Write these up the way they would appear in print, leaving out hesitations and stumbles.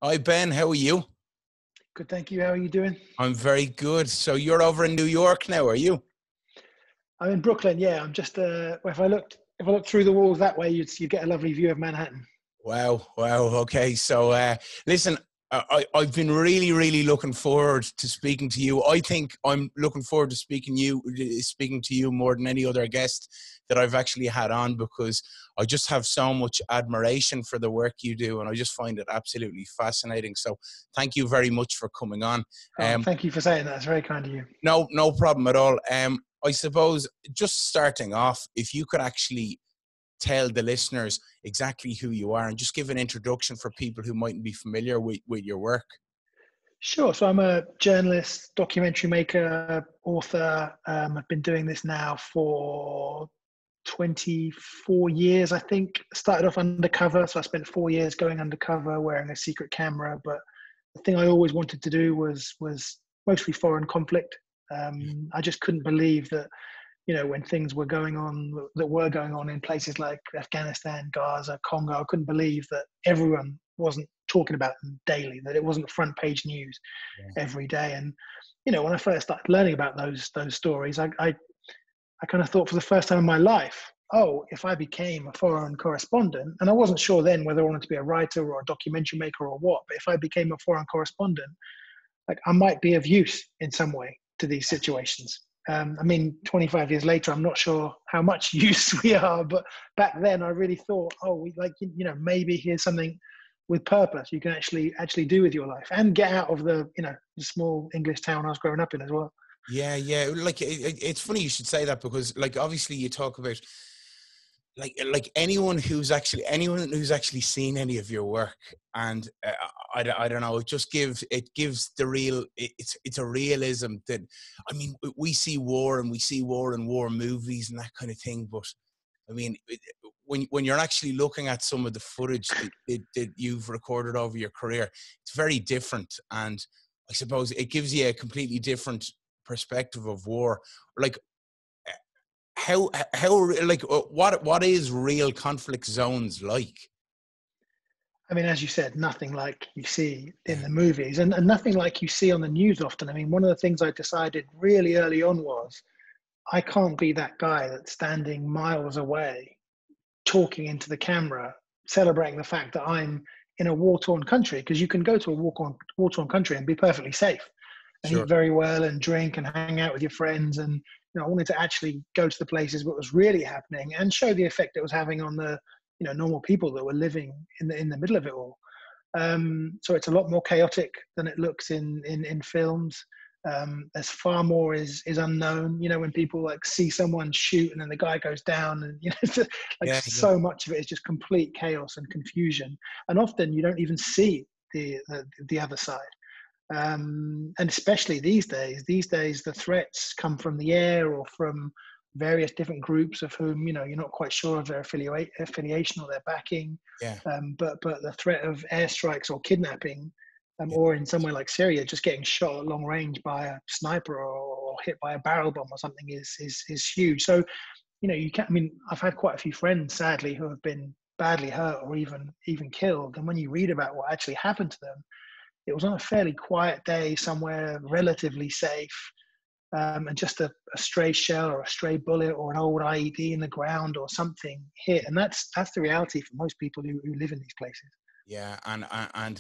Hi, Ben. How are you? Good, thank you. How are you doing? I'm very good. So you're over in New York now, are you? I'm in Brooklyn. Yeah, I'm just. If I looked through the walls that way, you'd get a lovely view of Manhattan. Wow. Wow. Okay. So listen, I've been really looking forward to speaking to you. I think I'm looking forward to speaking to you more than any other guest that I've actually had on, because I just have so much admiration for the work you do, and I just find it absolutely fascinating. So thank you very much for coming on. Oh, thank you for saying that. It's very kind of you. No problem at all. I suppose just starting off, if you could actually tell the listeners exactly who you are and just give an introduction for people who mightn't be familiar with your work. Sure. So I'm a journalist, documentary maker, author. I've been doing this now for 24 years, I think. Started off undercover, so I spent 4 years going undercover, wearing a secret camera. But the thing I always wanted to do was mostly foreign conflict. I just couldn't believe that, when things were going on in places like Afghanistan, Gaza, Congo, I couldn't believe that everyone wasn't talking about them daily, that it wasn't front page news every day. And, when I first started learning about those stories, I kind of thought for the first time in my life, oh, if I became a foreign correspondent, and I wasn't sure then whether I wanted to be a writer or a documentary maker or what, but if I became a foreign correspondent, like I might be of use in some way to these situations. 25 years later, I'm not sure how much use we are, but back then I really thought, oh, maybe here's something with purpose you can actually do with your life and get out of the small English town I was growing up in as well. Yeah. Like it's funny you should say that, because like obviously you talk about like anyone who's actually seen any of your work, and I don't know, it gives the real, it's a realism that, I mean, we see war and war movies and that kind of thing, but I mean, when you're actually looking at some of the footage that you've recorded over your career, it's very different, and I suppose it gives you a completely different perspective of war. Like how like what is real conflict zones like? I mean, as you said, nothing like you see in the movies, and nothing like you see on the news often. I mean, one of the things I decided really early on was I can't be that guy that's standing miles away talking into the camera, celebrating the fact that I'm in a war-torn country, because you can go to a war-torn country and be perfectly safe and Sure. eat very well and drink and hang out with your friends. And I wanted to actually go to the places what was really happening and show the effect it was having on the normal people that were living in the middle of it all. So it's a lot more chaotic than it looks in films. There's far more is unknown. When people like see someone shoot and then the guy goes down, and so much of it is just complete chaos and confusion. And often you don't even see the other side. And especially these days, the threats come from the air or from various different groups of whom you're not quite sure of their affiliation or their backing. But the threat of airstrikes or kidnapping, or in somewhere like Syria, just getting shot at long range by a sniper or hit by a barrel bomb or something is huge. So you can't. I mean, I've had quite a few friends, sadly, who have been badly hurt or even killed. And when you read about what actually happened to them, it was on a fairly quiet day somewhere relatively safe, and just a stray shell or a stray bullet or an old IED in the ground or something hit. And that's the reality for most people who live in these places. Yeah, and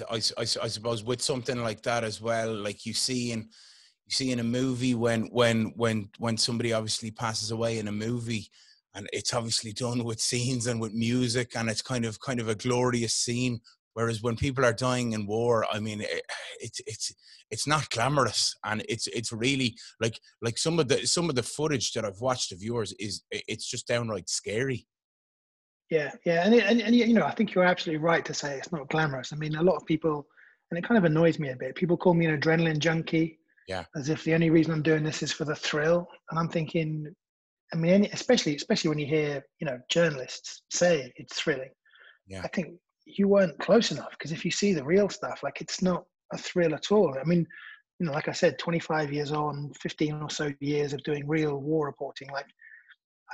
I suppose with something like that as well, like you see in a movie when somebody obviously passes away in a movie, and it's obviously done with scenes and with music, and it's kind of a glorious scene. Whereas when people are dying in war, I mean, it's not glamorous, and it's really like some of the footage that I've watched of yours it's just downright scary. Yeah, and I think you're absolutely right to say it's not glamorous. I mean, a lot of people, and it kind of annoys me a bit. People call me an adrenaline junkie, as if the only reason I'm doing this is for the thrill. And I'm thinking, I mean, especially when you hear journalists say it's thrilling. I think you weren't close enough, because if you see the real stuff, like, it's not a thrill at all. I mean, like I said, 25 years on, 15 or so years of doing real war reporting, like,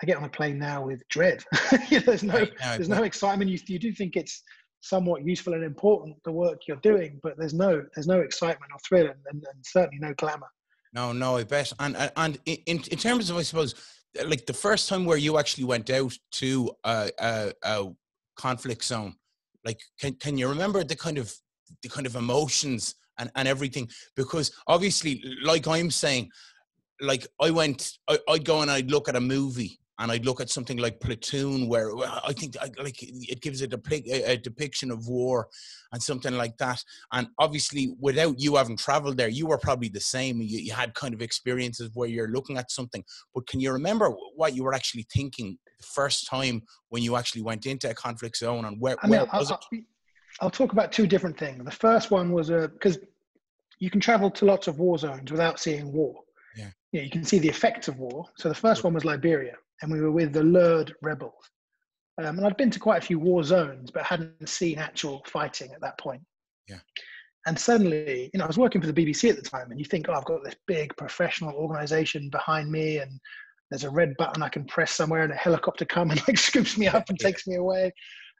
I get on a plane now with dread. There's no excitement. You do think it's somewhat useful and important, the work you're doing, but there's no excitement or thrill, and certainly no glamour. No, I bet. And in terms of, I suppose, like the first time where you actually went out to a conflict zone, like can you remember the kind of emotions and everything? Because obviously, like I'm saying, like I'd go and I'd look at a movie, and I'd look at something like Platoon, where I think like it gives a depiction of war and something like that. And obviously, without you having traveled there, you were probably the same. You had kind of experiences where you're looking at something. But can you remember what you were actually thinking the first time when you actually went into a conflict zone, and where was it? I'll talk about two different things. The first one was because you can travel to lots of war zones without seeing war. Yeah. Yeah, you can see the effects of war. So the first one was Liberia, and we were with the lured rebels. And I'd been to quite a few war zones, but hadn't seen actual fighting at that point. Yeah. And suddenly, I was working for the BBC at the time, and you think, oh, I've got this big professional organization behind me, and there's a red button I can press somewhere, and a helicopter comes and like scoops me up and takes me away.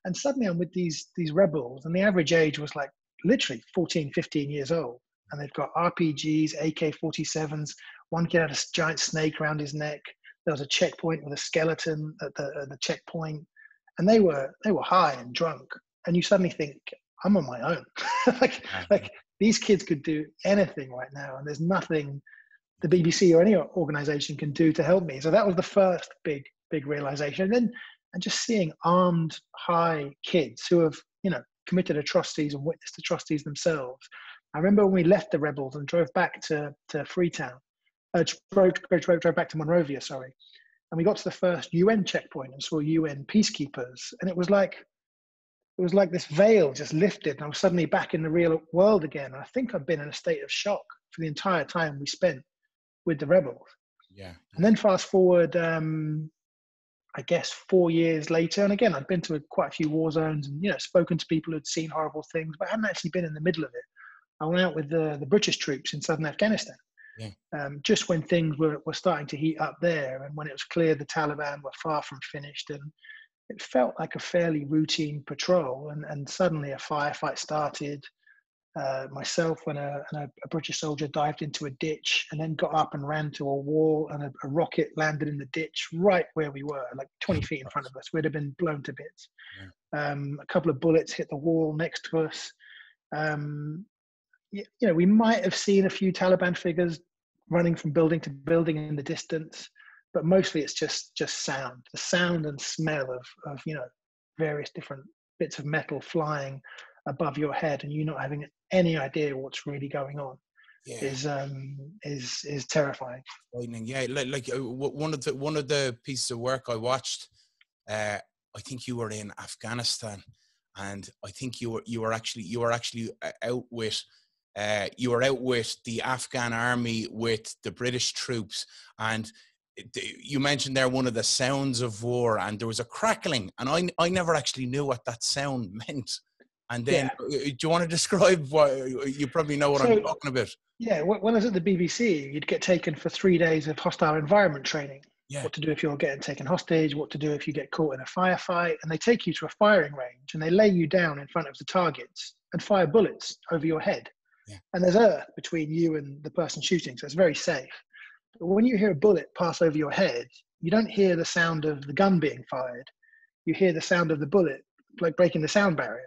And suddenly I'm with these rebels, and the average age was like literally 14, 15 years old. And they've got RPGs, AK-47s. One kid had a giant snake around his neck. There was a checkpoint with a skeleton at the checkpoint, and they were high and drunk. And you suddenly think, I'm on my own. like these kids could do anything right now, and there's nothing the BBC or any organization can do to help me. So that was the first big realization. And just seeing armed, high kids who have committed atrocities and witnessed atrocities themselves. I remember when we left the rebels and drove back to Freetown, drove back to Monrovia, sorry. And we got to the first UN checkpoint and saw UN peacekeepers. And it was like this veil just lifted, and I was suddenly back in the real world again. And I think I've been in a state of shock for the entire time we spent with the rebels. Yeah. And then fast forward, I guess 4 years later, and again, I'd been to quite a few war zones and spoken to people who'd seen horrible things, but I hadn't actually been in the middle of it. I went out with the British troops in southern Afghanistan, just when things were starting to heat up there, and when it was clear the Taliban were far from finished, and it felt like a fairly routine patrol, and suddenly a firefight started. Myself and a British soldier dived into a ditch and then got up and ran to a wall, and a rocket landed in the ditch right where we were, like 20 feet in front of us. We'd have been blown to bits. A couple of bullets hit the wall next to us. We might have seen a few Taliban figures running from building to building in the distance, but mostly it's just sound, the sound and smell of various different bits of metal flying above your head, and you not having any idea what's really going on is terrifying. Yeah, like one of the pieces of work I watched, I think you were in Afghanistan, and I think you were actually out with. You were out with the Afghan army with the British troops, and you mentioned there one of the sounds of war, and there was a crackling, and I never actually knew what that sound meant. And then, do you want to describe what you probably know what I'm talking about? Yeah, when I was at the BBC, you'd get taken for 3 days of hostile environment training. Yeah. What to do if you're getting taken hostage, what to do if you get caught in a firefight. And they take you to a firing range and they lay you down in front of the targets and fire bullets over your head. Yeah. And there's earth between you and the person shooting, so it's very safe. But when you hear a bullet pass over your head, you don't hear the sound of the gun being fired. You hear the sound of the bullet, like breaking the sound barrier.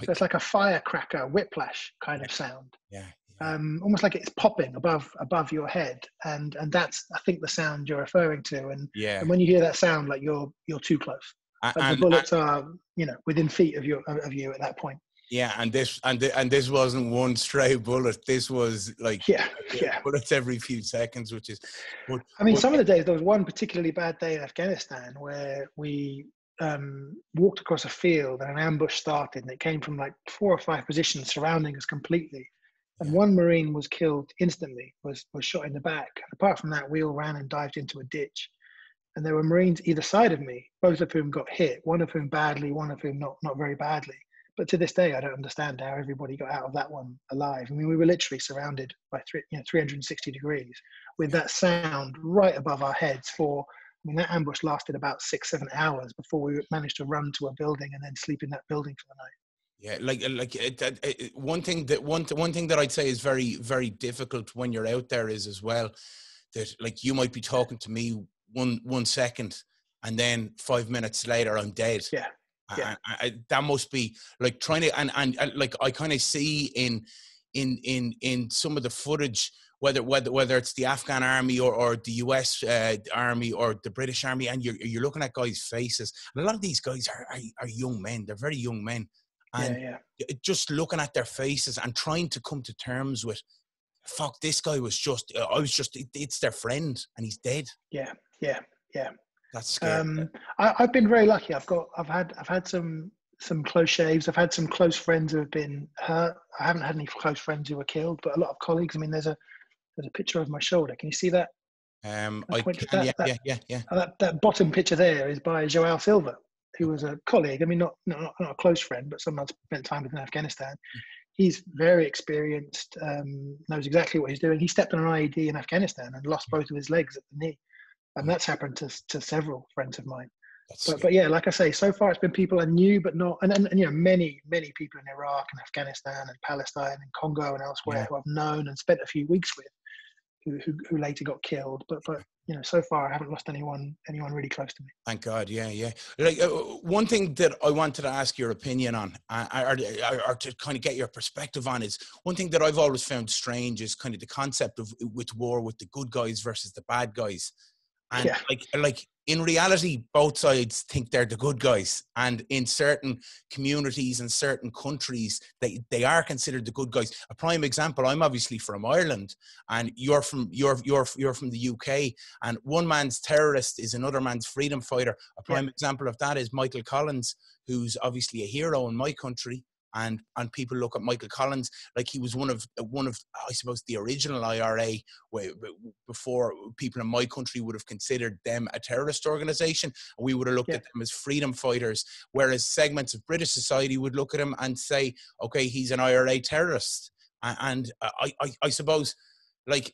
So it's like a firecracker, whiplash kind of sound. Yeah. Almost like it's popping above your head, and that's, I think, the sound you're referring to. And when you hear that sound, like you're too close. The bullets are within feet of you at that point. Yeah, and this wasn't one stray bullet. This was like bullets every few seconds, which is. Some of the days, there was one particularly bad day in Afghanistan where we walked across a field and an ambush started, and it came from like 4 or 5 positions surrounding us completely. And one Marine was killed instantly, was shot in the back. Apart from that, we all ran and dived into a ditch. And there were Marines either side of me, both of whom got hit, one of whom badly, one of whom not very badly. But to this day, I don't understand how everybody got out of that one alive. I mean, we were literally surrounded by 360 degrees with that sound right above our heads that ambush lasted about 6-7 hours before we managed to run to a building and then sleep in that building for the night. Yeah, one thing that I'd say is very, very difficult when you're out there is as well that like you might be talking to me one second, and then 5 minutes later I'm dead. Yeah, yeah, That must be like trying to and like I kind of see in some of the footage, whether it's the Afghan army or the US army or the British army, and you're looking at guys' faces. And a lot of these guys are young men. They're very young men. And yeah, just looking at their faces and trying to come to terms with, fuck, this guy was just, it's their friend and he's dead. yeah, yeah, yeah. That's scary. I've been very lucky. I've had some close shaves. I've had some close friends who have been hurt. I haven't had any close friends who were killed, but a lot of colleagues. I mean, there's a picture over my shoulder. Can you see that? I can, yeah. That bottom picture there is by Joao Silva, who was a colleague. I mean, not a close friend, but someone I spent time with in Afghanistan. He's very experienced, knows exactly what he's doing. He stepped on an IED in Afghanistan and lost both of his legs at the knee. And that's happened to several friends of mine. But yeah, like I say, so far it's been people I knew, but not, and you know, many people in Iraq and Afghanistan and Palestine and Congo and elsewhere who I've known and spent a few weeks with, who later got killed. But you know, so far I haven't lost anyone really close to me. Thank God. Yeah. Like one thing that I wanted to ask your opinion on, or to kind of get your perspective on, is one thing that I've always found strange is kind of the concept of with war, with the good guys versus the bad guys. And like in reality, both sides think they're the good guys, and in certain communities and certain countries, they are considered the good guys. A prime example: I'm obviously from Ireland, and you're from the UK, and one man's terrorist is another man's freedom fighter. A prime example of that is Michael Collins, who's obviously a hero in my country. And people look at Michael Collins like he was one of I suppose the original IRA, before people in my country would have considered them a terrorist organization, and we would have looked at them as freedom fighters, whereas segments of British society would look at him and say, okay, he's an IRA terrorist. And I suppose, like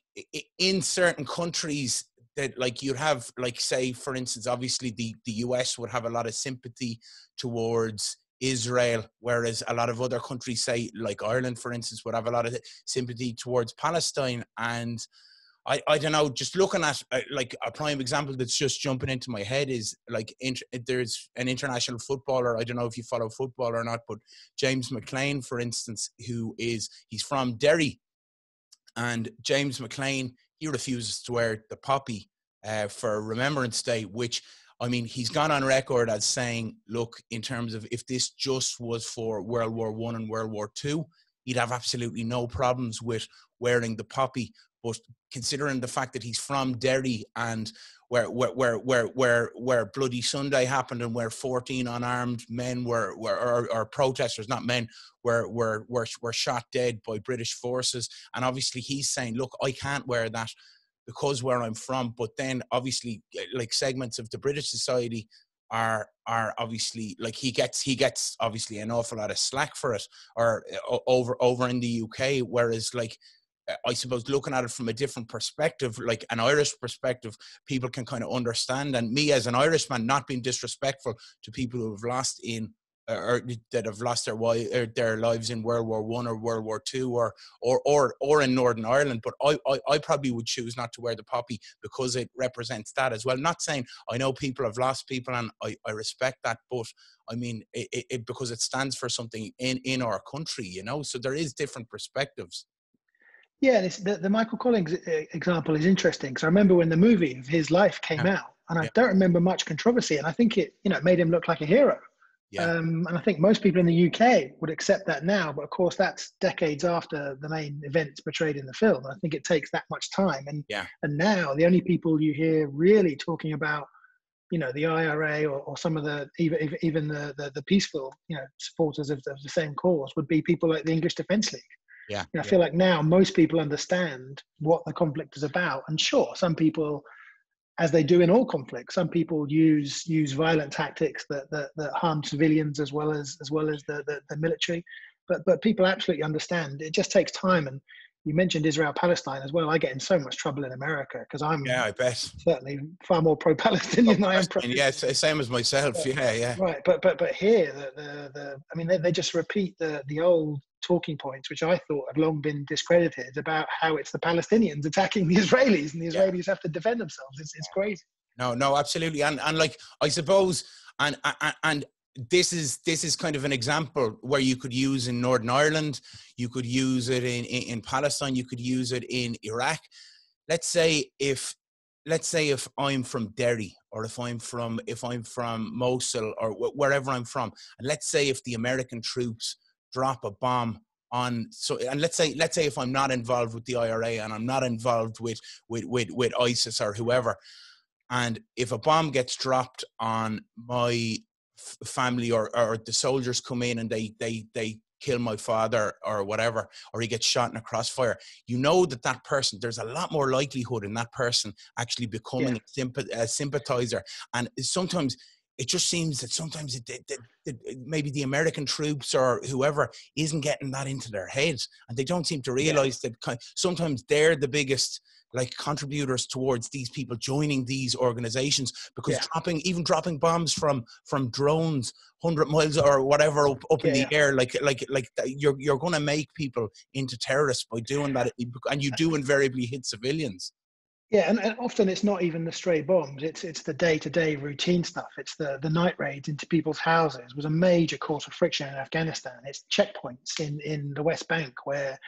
in certain countries that, like, you'd have, like, say for instance, obviously the US would have a lot of sympathy towards Israel, whereas a lot of other countries, say like Ireland for instance, would have a lot of sympathy towards Palestine. And I don't know, just looking at like a prime example that's just jumping into my head is like there's an international footballer, I don't know if you follow football or not, but James McClean for instance, he's from Derry, and James McClean, he refuses to wear the poppy for Remembrance Day, which, I mean, he's gone on record as saying, look, in terms of if this just was for World War I and World War II, he'd have absolutely no problems with wearing the poppy. But considering the fact that he's from Derry, and where Bloody Sunday happened, and where 14 unarmed men or protesters, not men, were shot dead by British forces, and obviously he's saying, look, I can't wear that because where I'm from. But then obviously, like, segments of the British society are obviously, like, he gets obviously an awful lot of slack for it, or over in the UK, whereas, like, I suppose looking at it from a different perspective, like an Irish perspective, people can kind of understand. And me as an Irishman, not being disrespectful to people who have lost or that have lost their lives in World War I or World War II or in Northern Ireland, but I probably would choose not to wear the poppy because it represents that as well. Not saying, I know people have lost people, and I respect that, but I mean it because it stands for something in our country, you know. So there is different perspectives. Yeah, the Michael Collins example is interesting, because I remember when the movie of his life came out, and I don't remember much controversy, and I think it made him look like a hero. And I think most people in the UK would accept that now, but of course that's decades after the main events portrayed in the film. I think it takes that much time, and now the only people you hear really talking about, you know, the IRA or some of the even the peaceful, you know, supporters of the same cause would be people like the English Defence League. I feel like now most people understand what the conflict is about, and sure, some people, as they do in all conflicts, some people use violent tactics that harm civilians as well as the military. But people absolutely understand. It just takes time, and you mentioned Israel-Palestine as well. I get in so much trouble in America because I'm Yeah, I bet. certainly far more pro-Palestinian than I am pro-Israel. Yeah, same as myself. Yeah. Right, but here, I mean, they just repeat the old talking points, which I thought had long been discredited, about how it's the Palestinians attacking the Israelis, and the Israelis have to defend themselves. It's crazy. No, absolutely, and like I suppose, and this is kind of an example where you could use in Northern Ireland, you could use it in Palestine, you could use it in Iraq. Let's say if I'm from Derry, or if I'm from Mosul, or wherever I'm from, and let's say if the American troops drop a bomb on, and let's say if I'm not involved with the IRA and I'm not involved with ISIS or whoever, and if a bomb gets dropped on my family, or the soldiers come in and they kill my father or whatever, or he gets shot in a crossfire, you know that person, there's a lot more likelihood in that person actually becoming a sympathizer. And sometimes it just seems that sometimes maybe the American troops or whoever isn't getting that into their heads, and they don't seem to realize that sometimes they're the biggest contributors towards these people joining these organizations, because dropping bombs from drones 100 miles or whatever up in the air, you're going to make people into terrorists by doing that, and you do invariably hit civilians. Yeah, and often it's not even the stray bombs. It's the day-to-day routine stuff. It's the night raids into people's houses. It was a major cause of friction in Afghanistan. It's checkpoints in the West Bank where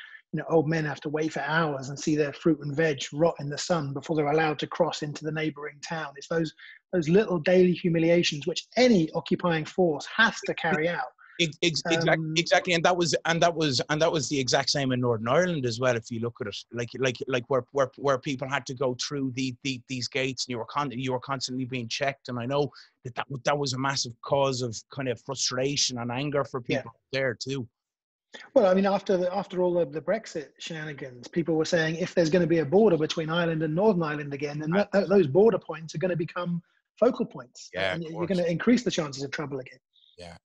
old men have to wait for hours and see their fruit and veg rot in the sun before they're allowed to cross into the neighboring town. It's those little daily humiliations which any occupying force has to carry out. Exactly, and that was the exact same in Northern Ireland as well. If you look at it, where people had to go through these gates, and you were constantly being checked. And I know that was a massive cause of kind of frustration and anger for people there too. Well, I mean, after all of the Brexit shenanigans, people were saying if there's going to be a border between Ireland and Northern Ireland again, then those border points are going to become focal points, and you're going to increase the chances of trouble again. Yeah.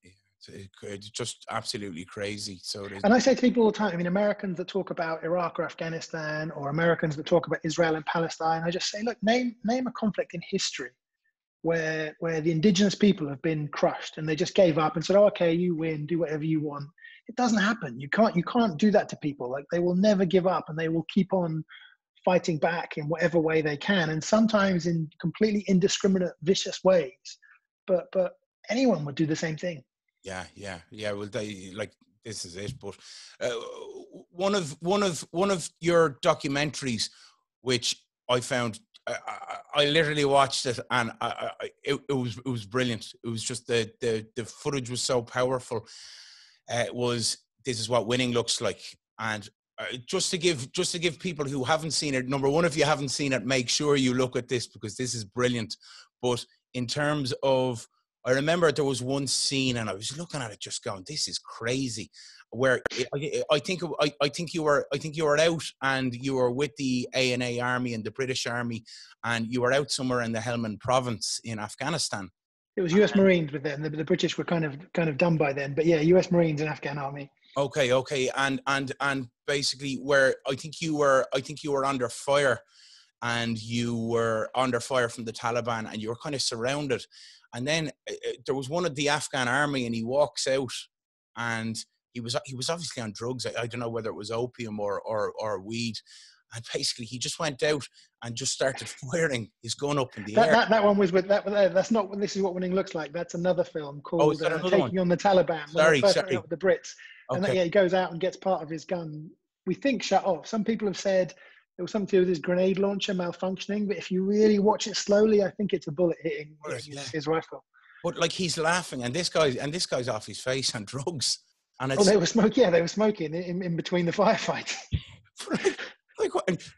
It's just absolutely crazy. And I say to people all the time, I mean, Americans that talk about Iraq or Afghanistan, or Americans that talk about Israel and Palestine, I just say, look, name a conflict in history where the indigenous people have been crushed and they just gave up and said, oh, okay, you win, do whatever you want. It doesn't happen. You can't do that to people. Like, they will never give up, and they will keep on fighting back in whatever way they can, and sometimes in completely indiscriminate, vicious ways. But anyone would do the same thing. Yeah. Well, this is it. But one of your documentaries, which I found, I literally watched it, and it was brilliant. It was just the footage was so powerful. Was This Is What Winning Looks Like, and just to give people who haven't seen it, number one, if you haven't seen it, make sure you look at this, because this is brilliant. But in terms of, I remember there was one scene, and I was looking at it just going, this is crazy, where I think you were out, and you were with the ANA Army and the British Army, and you were out somewhere in the Helmand province in Afghanistan. It was US Marines with them. The British were kind of done by then, but yeah, US Marines and Afghan Army. Okay, and basically, where I think you were under fire, and you were under fire from the Taliban, and you were kind of surrounded. And then there was one of the Afghan army, and he walks out, and he was obviously on drugs. I don't know whether it was opium or weed. And basically, he just went out and just started firing his gun up in the air. That one was with that. That's not what This Is What Winning Looks Like. That's another film called Taking on the Taliban. Sorry. With the Brits. Okay. And he goes out and gets part of his gun, we think, shut off. Some people have said it was something to do with his grenade launcher malfunctioning, but if you really watch it slowly, I think it's a bullet hitting his rifle. But he's laughing, and this guy's off his face on drugs. And they were smoking. Yeah, they were smoking in between the firefights.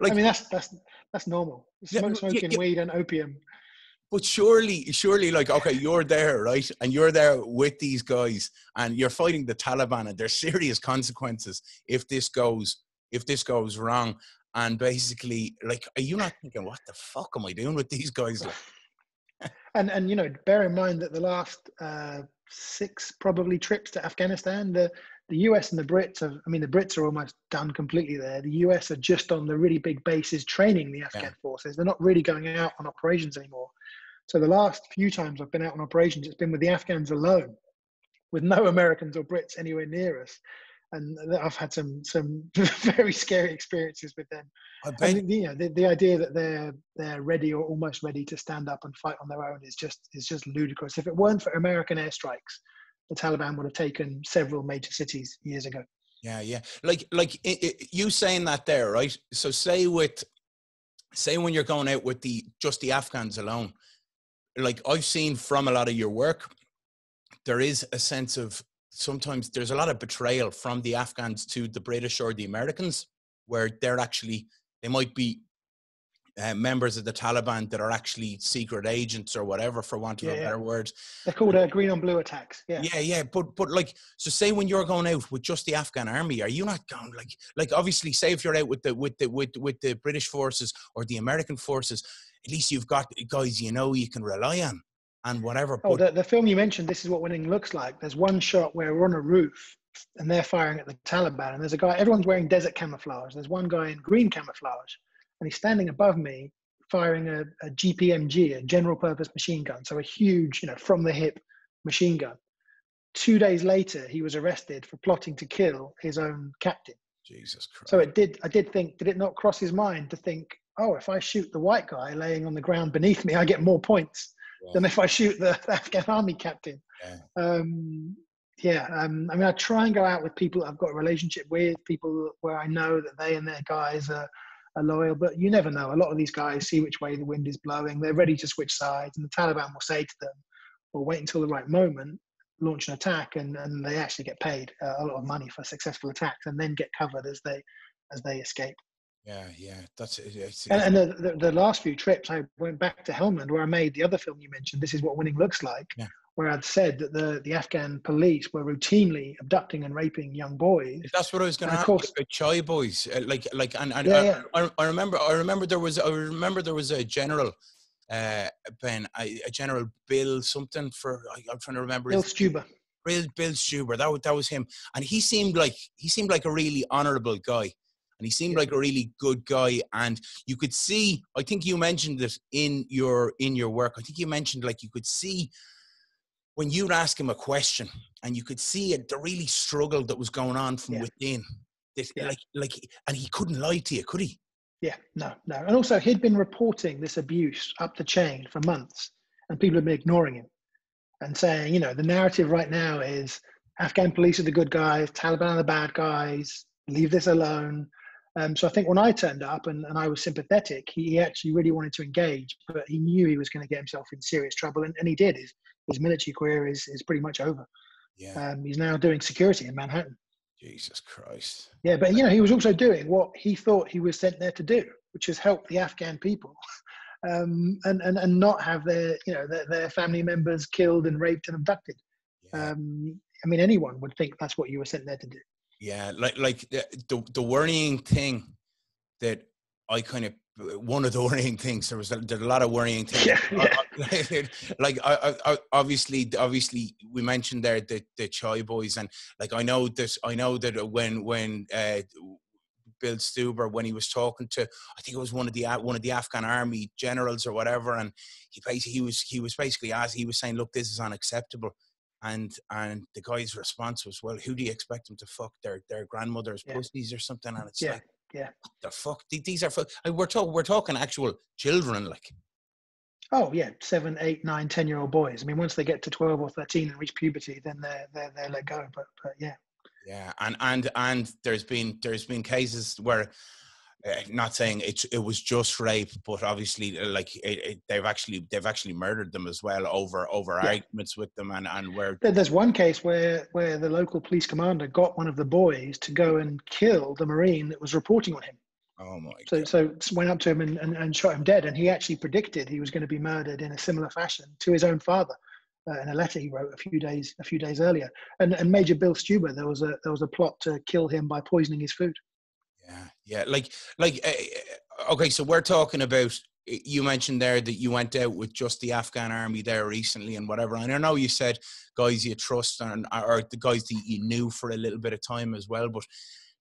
I mean, that's normal. Smoking weed and opium. But surely, okay, you're there, right? And you're there with these guys, and you're fighting the Taliban, and there's serious consequences if this goes wrong. And basically, are you not thinking, what the fuck am I doing with these guys? And bear in mind that the last 6 probably trips to Afghanistan, the the US and the Brits have, I mean, the Brits are almost done completely there. The US are just on the really big bases training the Afghan forces. They're not really going out on operations anymore. So the last few times I've been out on operations, it's been with the Afghans alone, with no Americans or Brits anywhere near us. And I've had some very scary experiences with them. I bet. And the idea that they're ready or almost ready to stand up and fight on their own is just ludicrous. If it weren't for American airstrikes, the Taliban would have taken several major cities years ago. Yeah. You saying that there, right? So say when you're going out with just the Afghans alone, like I've seen from a lot of your work, there is a sense of, sometimes there's a lot of betrayal from the Afghans to the British or the Americans, where they might be members of the Taliban that are actually secret agents or whatever, for want of a better word. They're called green on blue attacks. Yeah. But like, so say when you're going out with just the Afghan army, are you not going like obviously, say if you're out with the British forces or the American forces, at least you've got guys you can rely on and whatever. Oh, the film you mentioned, This Is What Winning Looks Like. There's one shot where we're on a roof and they're firing at the Taliban, and there's a guy, everyone's wearing desert camouflage. There's one guy in green camouflage, and he's standing above me firing a GPMG, a general purpose machine gun. So a huge, from the hip machine gun. 2 days later, he was arrested for plotting to kill his own captain. Jesus Christ. So I did think, did it not cross his mind to think, oh, if I shoot the white guy laying on the ground beneath me, I get more points than if I shoot the Afghan army captain. I mean, I try and go out with people I've got a relationship with, people where I know that they and their guys are loyal, but you never know. A lot of these guys see which way the wind is blowing. They're ready to switch sides, and the Taliban will say to them, well, wait until the right moment, launch an attack, and they actually get paid a lot of money for successful attacks, and then get covered as they escape. Yeah, that's it. And the last few trips, I went back to Helmand, where I made the other film you mentioned, This Is What Winning Looks Like, where I'd said that the Afghan police were routinely abducting and raping young boys. That's what I was going to ask you about Choi Boys. I remember there was a general, Ben, a General Bill something I'm trying to remember. Bill Stuber. Bill Stuber. That was him, and he seemed like a really honourable guy. And he seemed like a really good guy. And you could see, I think you mentioned it in your work. I think you mentioned, like, you could see when you'd ask him a question and you could see the really struggle that was going on from within. And he couldn't lie to you, could he? Yeah, no. And also he'd been reporting this abuse up the chain for months, and people had been ignoring him and saying, the narrative right now is Afghan police are the good guys, Taliban are the bad guys, leave this alone. So I think when I turned up and I was sympathetic, he actually really wanted to engage, but he knew he was going to get himself in serious trouble, and he did. His military career is pretty much over. Yeah. He's now doing security in Manhattan. Jesus Christ. Yeah, but he was also doing what he thought he was sent there to do, which is help the Afghan people, and not have their family members killed and raped and abducted. Yeah. I mean, anyone would think that's what you were sent there to do. Yeah, like the worrying thing that I kind of, one of the worrying things, there's a lot of worrying things. Yeah. Like I obviously we mentioned there the Choi Boys, and like I know that when Bill Stuber, when he was talking to, I think it was one of the Afghan army generals or whatever, and he was basically asked, he was saying, look, this is unacceptable. And the guy's response was, well, who do you expect them to fuck, their grandmother's pussies or something? And it's what the fuck? These are we're talking actual children, like. Oh yeah, 7, 8, 9, 10-year-old boys. I mean, once they get to 12 or 13 and reach puberty, then they're let go. But yeah. Yeah, and there's been cases where. Not saying it was just rape, but obviously, like they've actually murdered them as well over arguments with them, and where there's one case where the local police commander got one of the boys to go and kill the Marine that was reporting on him. Oh my God. So went up to him and shot him dead, and he actually predicted he was going to be murdered in a similar fashion to his own father in a letter he wrote a few days earlier. And Major Bill Stuber, there was a plot to kill him by poisoning his food. Yeah. Like, okay. So we're talking about you mentioned there that you went out with just the Afghan army there recently and whatever. And I know you said guys you trust or the guys that you knew for a little bit of time as well. But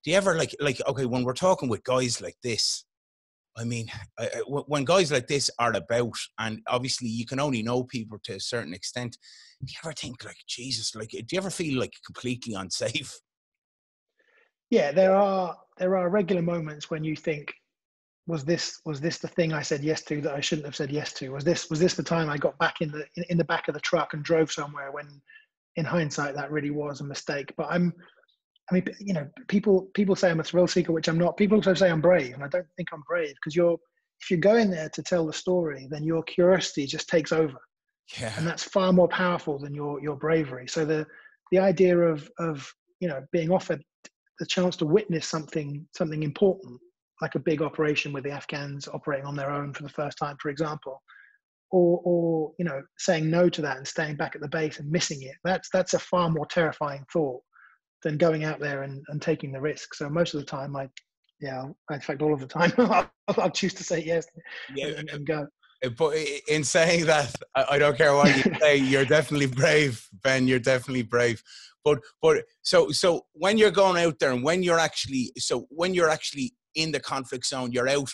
do you ever like, okay, when we're talking with guys like this, I mean, when guys like this are about, and obviously you can only know people to a certain extent, do you ever think like, Jesus, like, do you ever feel like completely unsafe? Yeah, there are regular moments when you think, was this the thing I said yes to that I shouldn't have said yes to? Was this the time I got back in the back of the truck and drove somewhere when, in hindsight, that really was a mistake? But I mean, you know, people say I'm a thrill seeker, which I'm not. People also say I'm brave, and I don't think I'm brave, because if you're going there to tell the story, then your curiosity just takes over, and that's far more powerful than your bravery. So the idea of you know, being offered the chance to witness something important, like a big operation with the Afghans operating on their own for the first time, for example, or you know, saying no to that and staying back at the base and missing it, that's a far more terrifying thought than going out there and taking the risk. So most of the time, in fact, all of the time, I'll choose to say yes and go. But in saying that, I don't care what you say, you're definitely brave, Ben. You're definitely brave. But so when you're going out there and when you're actually in the conflict zone, you're out.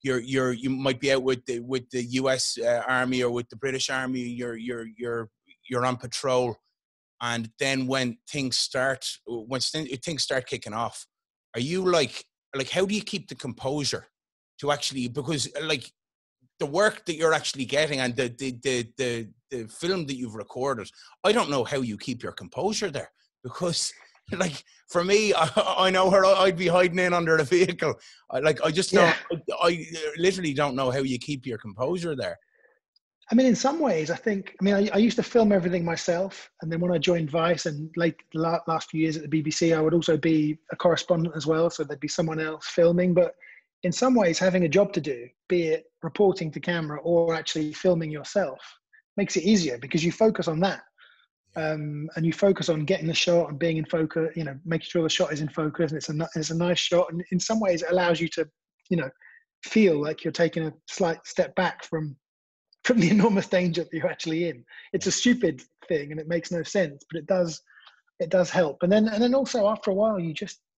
You might be out with the U.S. Army or with the British Army. You're on patrol, and then when things start kicking off, are you like how do you keep the composure to actually, because like the work that you're actually getting and the film that you've recorded, I don't know how you keep your composure there, because like for me, I know where I'd be hiding in under the vehicle. I literally don't know how you keep your composure there. I mean, in some ways, I used to film everything myself. And then when I joined Vice and the last few years at the BBC, I would also be a correspondent as well. So there'd be someone else filming. But in some ways, having a job to do, be it reporting to camera or actually filming yourself, makes it easier because you focus on that. And you focus on getting the shot and being in focus, you know, making sure the shot is in focus and it's a nice shot. And in some ways, it allows you to, you know, feel like you're taking a slight step back from the enormous danger that you're actually in. It's a stupid thing and it makes no sense, but it does help. And then also after a while, you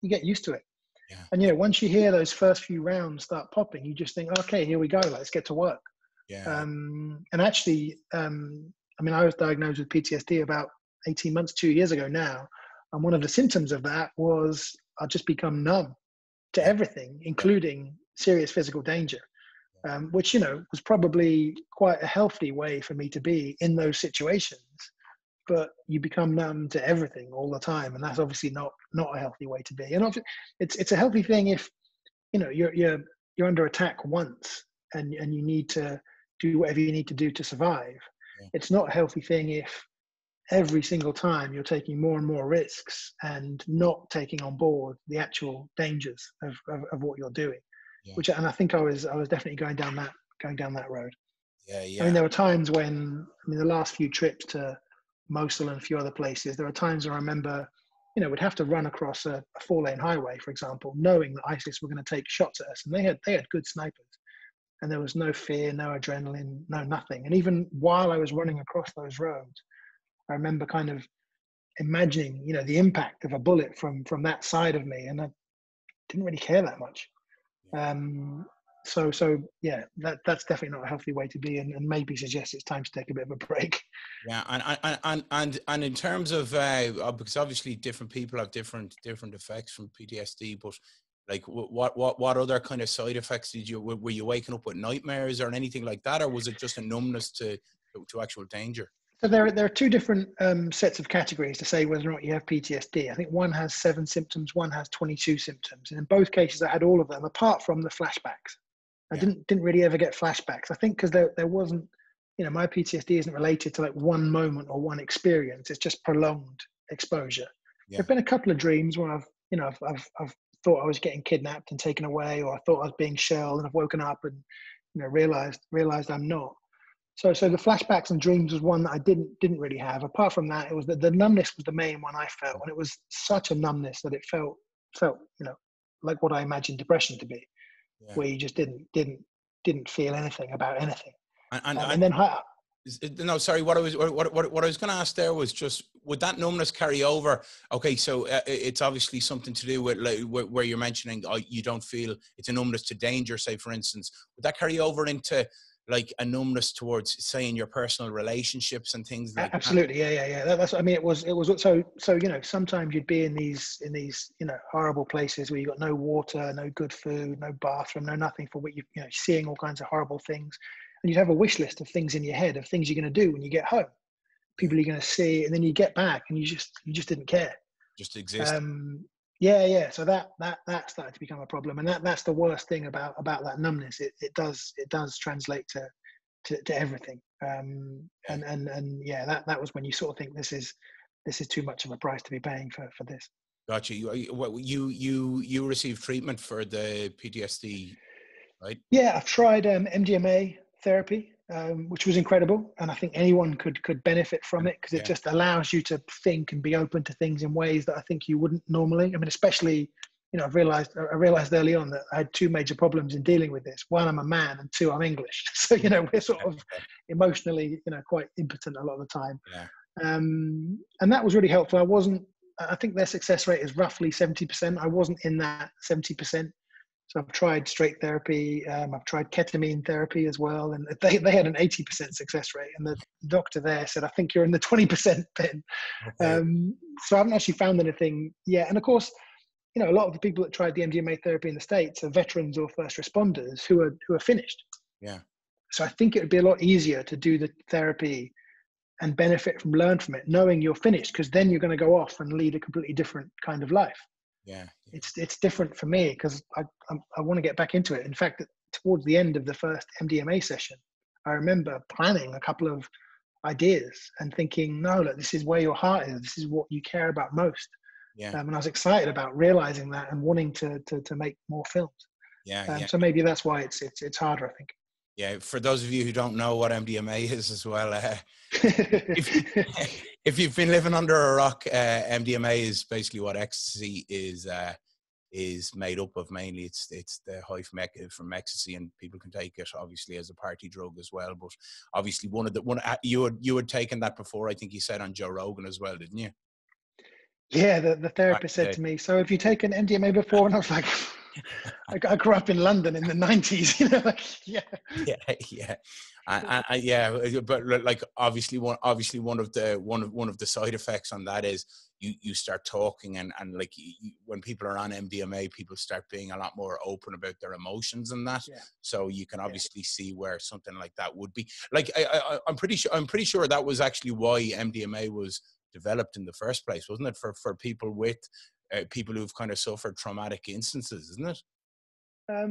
get used to it. Yeah. And, you know, once you hear those first few rounds start popping, you just think, okay, here we go. Let's get to work. Yeah. And actually, I mean, I was diagnosed with PTSD about 18 months, 2 years ago now. And one of the symptoms of that was I'd just become numb to everything, including serious physical danger, which, you know, was probably quite a healthy way for me to be in those situations. But you become numb to everything all the time, and that's obviously not a healthy way to be. And it's a healthy thing if, you know, you're under attack once and you need to do whatever you need to do to survive. Yeah. It's not a healthy thing if every single time you're taking more and more risks and not taking on board the actual dangers of what you're doing. Yeah. And I think I was definitely going down that road. Yeah. I mean, there were times when, the last few trips to Mosul and a few other places, there were times when I remember, you know, we'd have to run across a 4-lane highway, for example, knowing that ISIS were going to take shots at us, and they had good snipers, and there was no fear, no adrenaline, no nothing. And even while I was running across those roads, I remember kind of imagining, you know, the impact of a bullet from that side of me, and I didn't really care that much. So yeah, that's definitely not a healthy way to be, and maybe suggests it's time to take a bit of a break. Yeah, and in terms of because obviously different people have different effects from PTSD, but like what other kind of side effects were you waking up with nightmares or anything like that, or was it just a numbness to actual danger? So there are two different sets of categories to say whether or not you have PTSD. I think one has 7 symptoms, one has 22 symptoms, and in both cases I had all of them apart from the flashbacks. I didn't really ever get flashbacks. I think because there wasn't, you know, my PTSD isn't related to like one moment or one experience. It's just prolonged exposure. Yeah. There've been a couple of dreams where I've thought I was getting kidnapped and taken away, or I thought I was being shelled, and I've woken up and, you know, realized I'm not. So the flashbacks and dreams was one that I didn't really have. Apart from that, it was the numbness was the main one I felt, and it was such a numbness that it felt, you know, like what I imagined depression to be. Yeah. Where you just didn't didn't feel anything about anything. And Then no, sorry. What I was going to ask there was just, would that numbness carry over? Okay, so it's obviously something to do with like, where you're mentioning you don't feel it's a numbness to danger, say for instance. Would that carry over into like a numbness towards, say, in your personal relationships and things like absolutely, that? yeah. That's, I mean, it was so you know, sometimes you'd be in these you know, horrible places where you got no water, no good food, no bathroom, no nothing, for what you know, seeing all kinds of horrible things, and you'd have a wish list of things in your head of things you're going to do when you get home, people you're going to see, and then you get back and you just didn't care, Just exist. So that started to become a problem, and that's the worst thing about that numbness. It does translate to everything. And yeah, that was when you sort of think this is too much of a price to be paying for this. Gotcha. You received treatment for the PTSD, right? Yeah, I've tried MDMA therapy, which was incredible, and I think anyone could benefit from it, because it just allows you to think and be open to things in ways that I think you wouldn't normally. I mean, especially, you know, I realized early on that I had two major problems in dealing with this. One, I'm a man, and two, I'm English. So, you know, we're sort of emotionally, you know, quite impotent a lot of the time. Yeah. And that was really helpful. I think their success rate is roughly 70%. I wasn't in that 70%. So I've tried straight therapy. I've tried ketamine therapy as well. And they had an 80% success rate. And the doctor there said, I think you're in the 20% bin. Okay. So I haven't actually found anything yet. And of course, you know, a lot of the people that tried the MDMA therapy in the States are veterans or first responders who are finished. Yeah. So I think it would be a lot easier to do the therapy and learn from it, knowing you're finished, because then you're going to go off and lead a completely different kind of life. Yeah. It's different for me, because I want to get back into it. In fact, towards the end of the first MDMA session, I remember planning a couple of ideas and thinking, no, look, this is where your heart is. This is what you care about most. Yeah. And I was excited about realizing that and wanting to make more films. Yeah. So maybe that's why it's harder, I think. Yeah, for those of you who don't know what MDMA is as well, if you've been living under a rock, MDMA is basically what ecstasy is made up of. Mainly, it's the high from ecstasy, and people can take it obviously as a party drug as well. But obviously, you had taken that before. I think you said on Joe Rogan as well, didn't you? Yeah, the therapist said to me, "So have you taken MDMA before?" And I was like, I grew up in London in the 90s, you know, like, yeah. But like obviously one of the side effects on that is you start talking and like when people are on MDMA, people start being a lot more open about their emotions and that. Yeah. So you can obviously see where something like that would be. Like I'm pretty sure that was actually why MDMA was developed in the first place, wasn't it? For people with people who've kind of suffered traumatic instances, isn't it? Or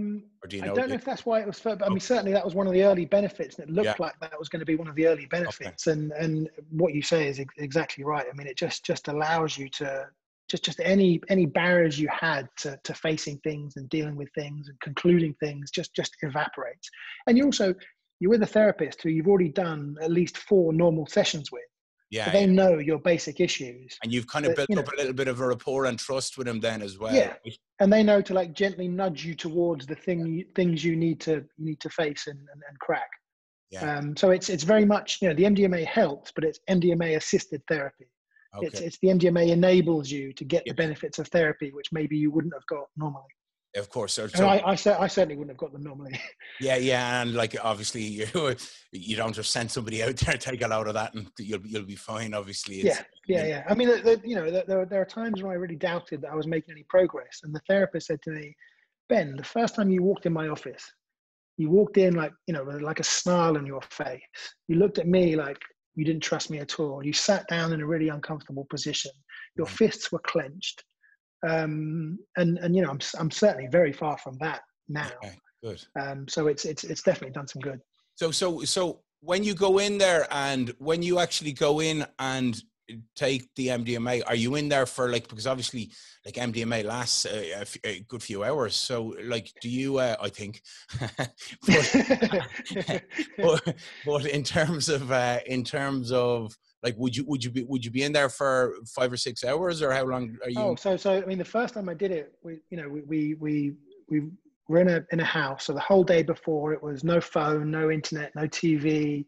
do you know? I don't know if that's why it was first, but I mean, certainly that was one of the early benefits, and it looked like that was going to be one of the early benefits. Okay. And what you say is exactly right. I mean, it just allows you to just any barriers you had to facing things and dealing with things and concluding things just evaporates. And you're with a therapist who you've already done at least 4 normal sessions with. Yeah, so they know your basic issues, and you've kind of built up a little bit of a rapport and trust with them then as well. Yeah, and they know to like gently nudge you towards the things you need to face and crack. Yeah. So it's very much, you know, the MDMA helps, but it's MDMA assisted therapy. Okay. It's the MDMA enables you to get the benefits of therapy, which maybe you wouldn't have got normally. Of course. So I certainly wouldn't have got them normally. Yeah, and like obviously you don't just send somebody out there, take a load of that, and you'll be fine. Obviously. Yeah. I mean, there are times when I really doubted that I was making any progress, and the therapist said to me, "Ben, the first time you walked in my office, you walked in like, you know, with like a snarl on your face. You looked at me like you didn't trust me at all. You sat down in a really uncomfortable position. Your fists were clenched." And you know, I'm certainly very far from that now. Okay, good. So it's definitely done some good. So when you go in there, and when you actually go in and take the MDMA, are you in there for like, because obviously like MDMA lasts a good few hours. So like, do you? I think, but in terms of like, would you be in there for 5 or 6 hours, or how long are you? Oh, so I mean, the first time I did it, we we're in a house. So the whole day before, it was no phone, no internet, no TV,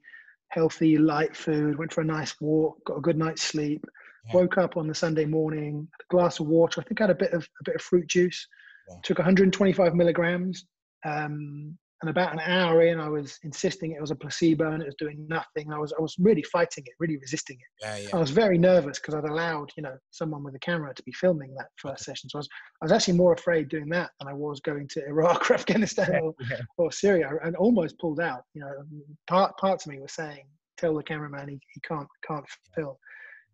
healthy, light food, went for a nice walk, got a good night's sleep, Yeah. woke up on the Sunday morning, had a glass of water. I think I had a bit of fruit juice, Yeah. took 125 milligrams. And about an hour in, I was insisting it was a placebo and it was doing nothing. I was really fighting it, really resisting it. Yeah. Yeah. I was very nervous because I'd allowed, someone with a camera to be filming that first session. So I was actually more afraid doing that than I was going to Iraq or Afghanistan or Syria, and almost pulled out. Parts of me were saying, tell the cameraman he can't film.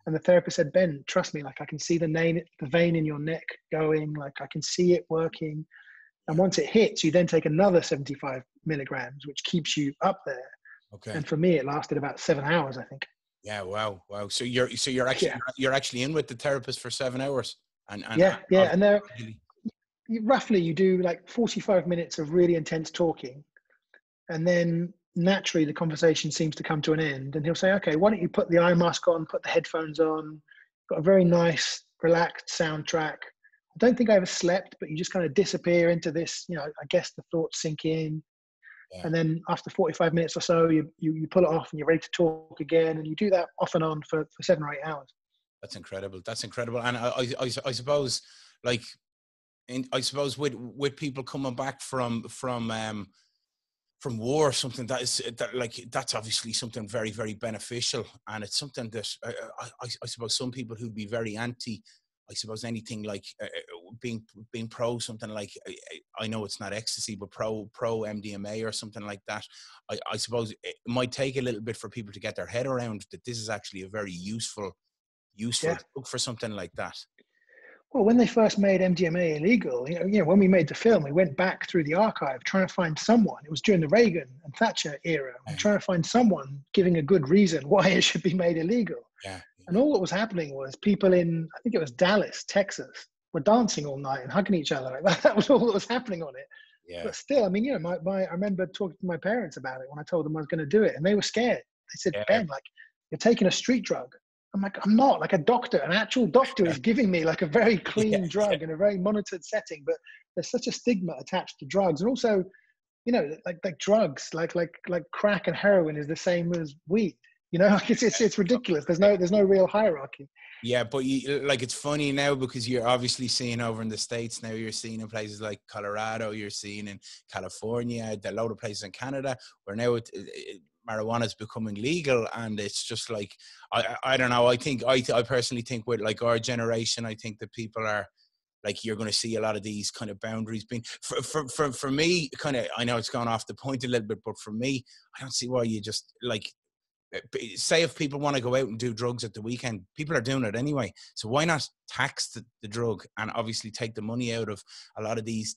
And the therapist said, Ben, trust me, like I can see the vein in your neck going, like I can see it working. And once it hits, you then take another 75 milligrams, which keeps you up there. Okay. And for me, it lasted about 7 hours, I think. Yeah. Wow. So you're actually in with the therapist for 7 hours. And And roughly you do like 45 minutes of really intense talking, and then naturally the conversation seems to come to an end. And he'll say, "Okay, why don't you put the eye mask on, put the headphones on? Got a very nice, relaxed soundtrack." I don't think I ever slept, but you just kind of disappear into this, I guess the thoughts sink in. Yeah. And then after 45 minutes or so, you pull it off and you're ready to talk again. And you do that off and on for 7 or 8 hours. That's incredible. And I suppose, with people coming back from war or something, that's obviously something very, very beneficial. And it's something that I suppose some people who'd be very anti, I suppose anything like being pro something like, I know it's not ecstasy, but pro MDMA or something like that. I suppose it might take a little bit for people to get their head around that this is actually a very useful drug for something like that. Well, when they first made MDMA illegal, when we made the film, we went back through the archive trying to find someone. It was during the Reagan and Thatcher era. We're trying to find someone giving a good reason why it should be made illegal. Yeah. And all that was happening was people in, I think it was Dallas, Texas, were dancing all night and hugging each other. That was all that was happening on it. Yeah. But still, I remember talking to my parents about it when I told them I was going to do it, and they were scared. They said, Ben, you're taking a street drug. I'm like, I'm not. Like an actual doctor is giving me like a very clean drug in a very monitored setting. But there's such a stigma attached to drugs, and also, like drugs, like crack and heroin is the same as weed. It's ridiculous. There's no real hierarchy. Yeah, but it's funny now because you're obviously seeing over in the States now. You're seeing in places like Colorado. You're seeing in California. A lot of places in Canada where now marijuana is becoming legal, and it's just like I don't know. I personally think with like our generation, I think that people are like, you're going to see a lot of these kind of boundaries being for me. Kind of, I know it's gone off the point a little bit, but for me, I don't see why you just like. Say if people want to go out and do drugs at the weekend, people are doing it anyway. So why not tax the drug and obviously take the money out of a lot of these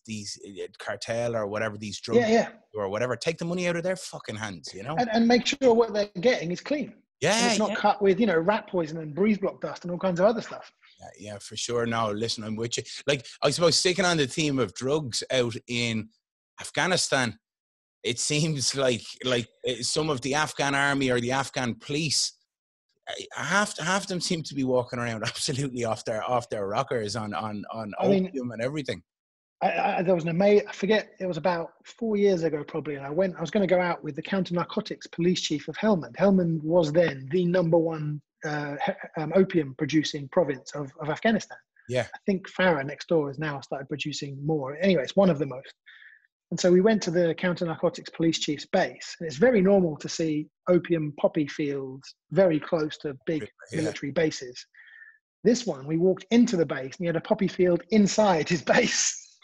cartel or whatever, these drugs or whatever, take the money out of their fucking hands, and make sure what they're getting is clean. Yeah. And it's not cut with, rat poison and breeze block dust and all kinds of other stuff. Yeah, for sure. No, listen, I'm with you. Like, I suppose sticking on the theme of drugs out in Afghanistan, it seems like some of the Afghan army or the Afghan police, half of them seem to be walking around absolutely off their rockers on opium and everything. There was I forget, it was about 4 years ago probably, and I was going to go out with the counter-narcotics police chief of Helmand. Helmand was then the number one opium producing province of Afghanistan. Yeah. I think Farah next door has now started producing more. Anyway, it's one of the most. And so we went to the counter-narcotics police chief's base. And it's very normal to see opium poppy fields very close to big military bases. This one, we walked into the base and he had a poppy field inside his base,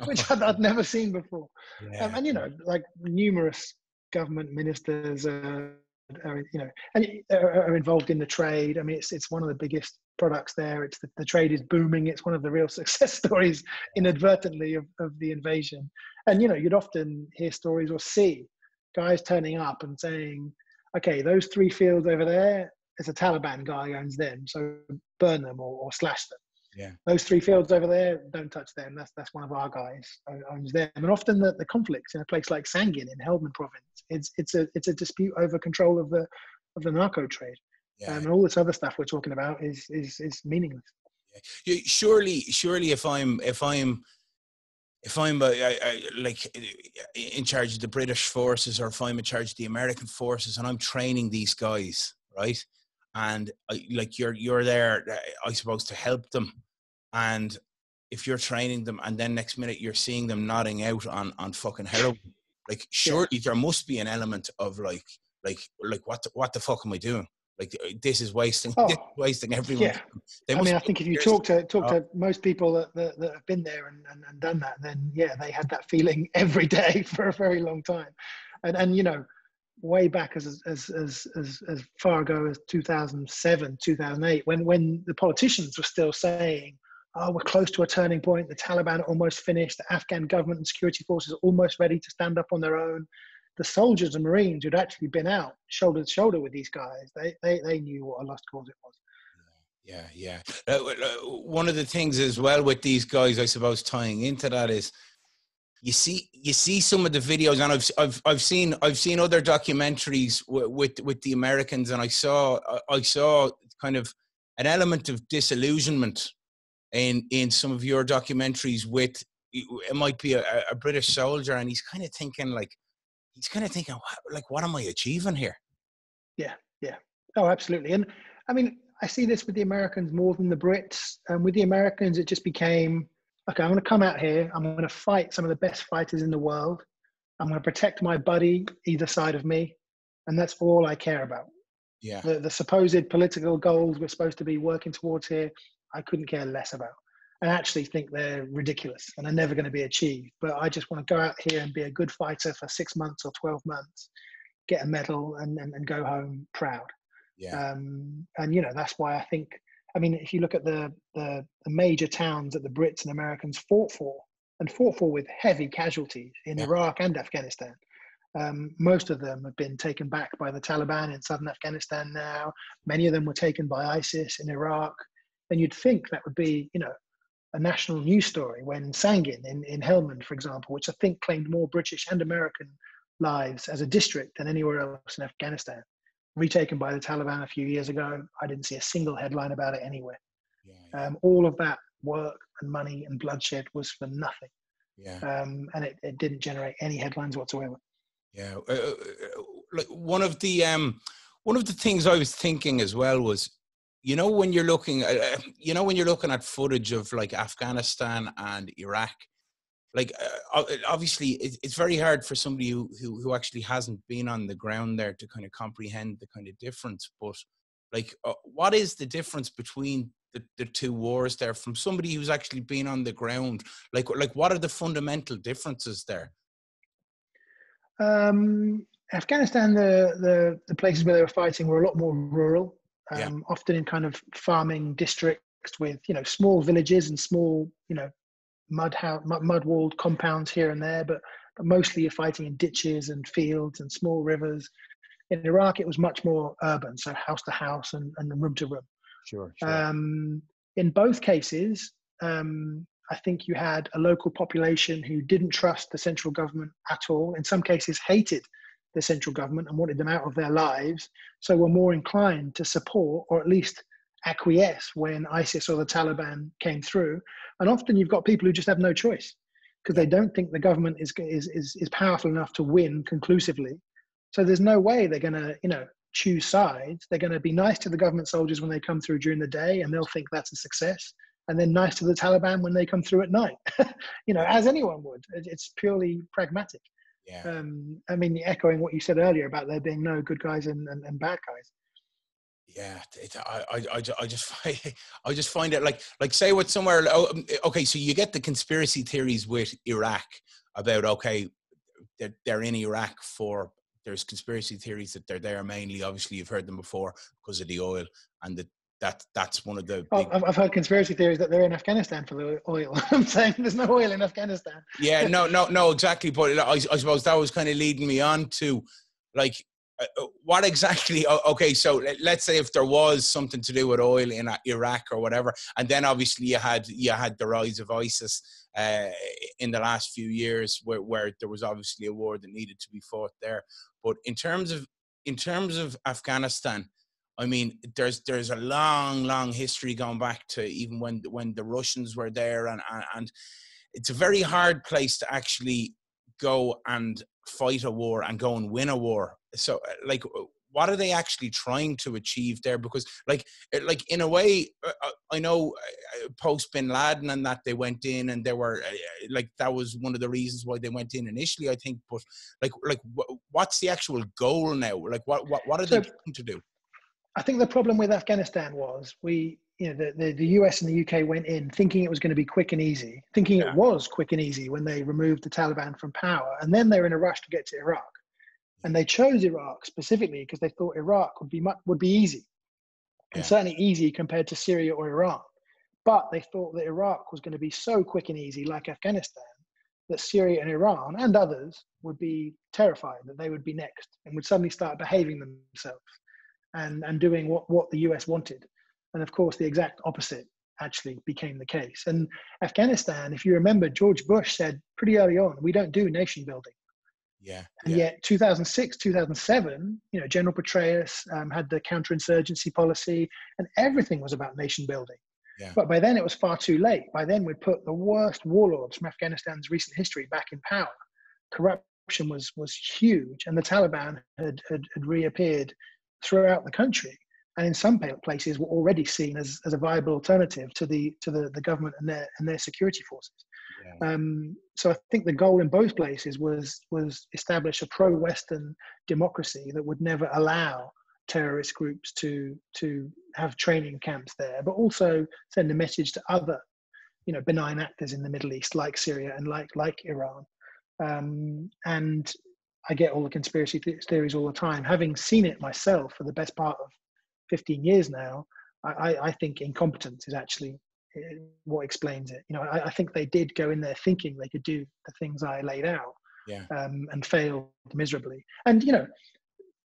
which I'd never seen before. Yeah. And, like numerous government ministers are involved in the trade. I mean, it's one of the biggest products there. It's the trade is booming. It's one of the real success stories inadvertently of the invasion. And you'd often hear stories or see guys turning up and saying, okay, those 3 fields over there, it's a Taliban guy who owns them, so burn them or slash them. Yeah. Those 3 fields over there, don't touch them. That's one of our guys owns them. And often the conflicts in a place like Sangin in Helmand province, it's a dispute over control of the narco trade. Yeah. And all this other stuff we're talking about is meaningless. Yeah. Surely, if I'm if I'm like in charge of the British forces, or if I'm in charge of the American forces, and I'm training these guys, right? And like you're there, I suppose, to help them. And if you're training them, and then next minute you're seeing them nodding out on fucking heroin, like Yeah. surely there must be an element of like what the fuck am I doing? Like this is wasting this is Oh, wasting everyone's yeah. time. They I mean, must I be think if you years. talk to most people that have been there and done that, then yeah, they had that feeling every day for a very long time. And you know, way back as far ago as 2007, 2008, when the politicians were still saying, oh, we're close to a turning point, the Taliban are almost finished, the Afghan government and security forces are almost ready to stand up on their own. The soldiers and Marines who'd actually been out shoulder to shoulder with these guys, they knew what a lost cause it was. Yeah. One of the things as well with these guys, I suppose, tying into that is you see some of the videos, and I've seen other documentaries with the Americans, and I saw kind of an element of disillusionment in some of your documentaries. With it might be a British soldier, and he's kind of thinking what am I achieving here? Yeah. Oh, absolutely. And I mean, I see this with the Americans more than the Brits. And with the Americans, it just became, okay, I'm going to come out here. I'm going to fight some of the best fighters in the world. I'm going to protect my buddy either side of me. And that's all I care about. Yeah. The supposed political goals we're supposed to be working towards here, I couldn't care less about. And I actually think they're ridiculous and are never going to be achieved. But I just want to go out here and be a good fighter for 6 months or 12 months, get a medal, and go home proud. Yeah. And you know, that's why I think, I mean, if you look at the major towns that the Brits and Americans fought for with heavy casualties in Yeah. Iraq and Afghanistan, most of them have been taken back by the Taliban in southern Afghanistan now. Many of them were taken by ISIS in Iraq. And you'd think that would be, you know, a national news story when Sangin in Helmand, for example, which I think claimed more British and American lives as a district than anywhere else in Afghanistan, retaken by the Taliban a few years ago. I didn't see a single headline about it anywhere. All of that work and money and bloodshed was for nothing. And it didn't generate any headlines whatsoever. Yeah. Like one of the things I was thinking as well was, you know, when you're looking at footage of like Afghanistan and Iraq, like obviously it's very hard for somebody who actually hasn't been on the ground there to kind of comprehend the kind of difference. But like, what is the difference between the two wars there, from somebody who's actually been on the ground? Like what are the fundamental differences there? Afghanistan, the places where they were fighting were a lot more rural, often in kind of farming districts with, you know, small villages and small, you know, mud walled compounds here and there, but mostly you're fighting in ditches and fields and small rivers. In Iraq, it was much more urban, so house to house and room to room. Sure. In both cases, I think you had a local population who didn't trust the central government at all. In some cases, hated the central government and wanted them out of their lives, so were more inclined to support or at least acquiesce when ISIS or the Taliban came through. And often you've got people who just have no choice because they don't think the government is powerful enough to win conclusively. So there's no way they're going to, you know, choose sides. They're going to be nice to the government soldiers when they come through during the day, and they'll think that's a success. And then nice to the Taliban when they come through at night, you know, as anyone would. It's purely pragmatic. Yeah. I mean, echoing what you said earlier about there being no good guys and bad guys. Yeah, I just find it like say what somewhere. Okay, so you get the conspiracy theories with Iraq about, okay, they're in Iraq for, there's conspiracy theories that they're there mainly, obviously you've heard them before, because of the oil, and that's one of the big... I've heard conspiracy theories that they're in Afghanistan for the oil. I'm saying there's no oil in Afghanistan. Yeah, no, exactly. But I suppose that was kind of leading me on to, like, what exactly? Okay, so let's say if there was something to do with oil in Iraq or whatever, and then obviously you had the rise of ISIS in the last few years, where there was obviously a war that needed to be fought there. But in terms of Afghanistan, I mean, there's a long history going back to even when the Russians were there, and it's a very hard place to actually go and fight a war and go and win a war. So like, what are they actually trying to achieve there? Because like in a way, I know post Bin Laden and that they went in and there were like, that was one of the reasons why they went in initially, I think. But like what's the actual goal now? Like what are they trying to do? I think the problem with Afghanistan was the US and the UK went in thinking it was going to be quick and easy, thinking it was quick and easy when they removed the Taliban from power, and then they were in a rush to get to Iraq. And they chose Iraq specifically because they thought Iraq would be easy, and certainly easy compared to Syria or Iran. But they thought that Iraq was going to be so quick and easy, like Afghanistan, that Syria and Iran and others would be terrified that they would be next and would suddenly start behaving themselves and doing what the US wanted. And of course, the exact opposite actually became the case. And Afghanistan, if you remember, George Bush said pretty early on, we don't do nation building. And yet 2006, 2007, General Petraeus had the counterinsurgency policy and everything was about nation building. But by then it was far too late. By then we'd put the worst warlords from Afghanistan's recent history back in power. Corruption was huge, and the Taliban had reappeared throughout the country, and in some places were already seen as a viable alternative to the government and their security forces. So I think the goal in both places was establish a pro-Western democracy that would never allow terrorist groups to have training camps there, but also send a message to other, benign actors in the Middle East, like Syria and like Iran. And I get all the conspiracy theories all the time. Having seen it myself for the best part of 15 years now, I think incompetence is actually what explains it. I think they did go in there thinking they could do the things I laid out, and failed miserably. And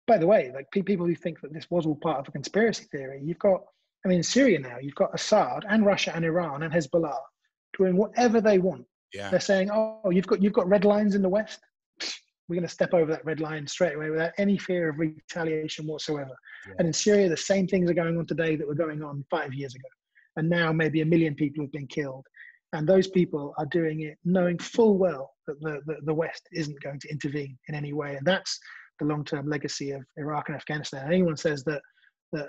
by the way, like people who think that this was all part of a conspiracy theory, you've got, in Syria now, you've got Assad and Russia and Iran and Hezbollah doing whatever they want. They're saying, oh, you've got red lines in the West. We're going to step over that red line straight away without any fear of retaliation whatsoever. And in Syria, the same things are going on today that were going on 5 years ago. And now maybe 1 million people have been killed. And those people are doing it knowing full well that the West isn't going to intervene in any way. And that's the long-term legacy of Iraq and Afghanistan. Anyone says that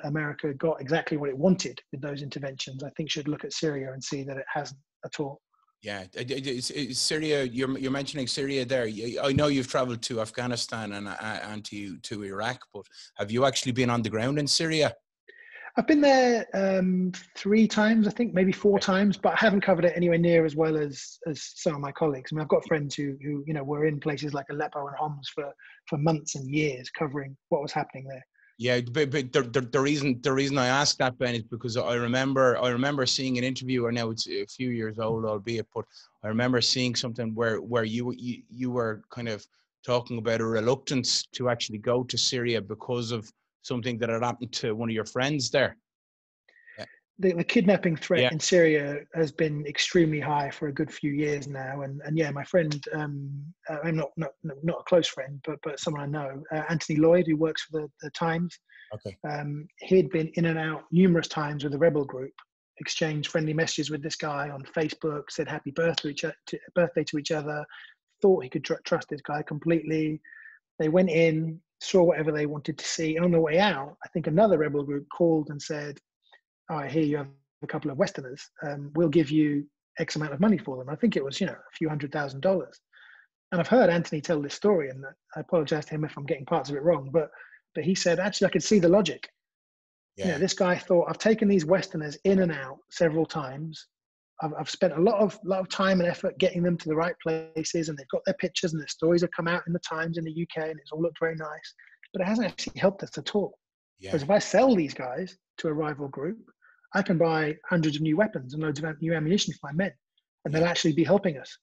America got exactly what it wanted with those interventions, I think should look at Syria and see that it hasn't at all. Syria, you're mentioning Syria there. I know you've traveled to Afghanistan and to Iraq, but have you actually been on the ground in Syria? I've been there 3 times, I think, maybe 4 times, but I haven't covered it anywhere near as well as some of my colleagues. I've got friends who were in places like Aleppo and Homs for months and years covering what was happening there. Yeah, but the reason I asked that, Ben, is because I remember seeing an interview, or now it's a few years old, albeit, but I remember seeing something where you were kind of talking about a reluctance to actually go to Syria because of something that had happened to one of your friends there. The kidnapping threat in Syria has been extremely high for a good few years now, and my friend, I'm not a close friend, but someone I know, Anthony Lloyd, who works for the Times. He'd been in and out numerous times with the rebel group, exchanged friendly messages with this guy on Facebook, said happy birthday to each other, thought he could trust this guy completely. They went in, saw whatever they wanted to see, and on the way out, I think another rebel group called and said, oh, I hear you have a couple of Westerners. We'll give you X amount of money for them. I think it was, a few $100,000. And I've heard Anthony tell this story, and I apologize to him if I'm getting parts of it wrong, but he said, actually, I could see the logic. This guy thought, I've taken these Westerners in and out several times. I've spent a lot of time and effort getting them to the right places, and they've got their pictures and their stories have come out in the Times in the UK, and it's all looked very nice, but it hasn't actually helped us at all. Because if I sell these guys to a rival group, I can buy hundreds of new weapons and loads of new ammunition for my men, and they'll actually be helping us.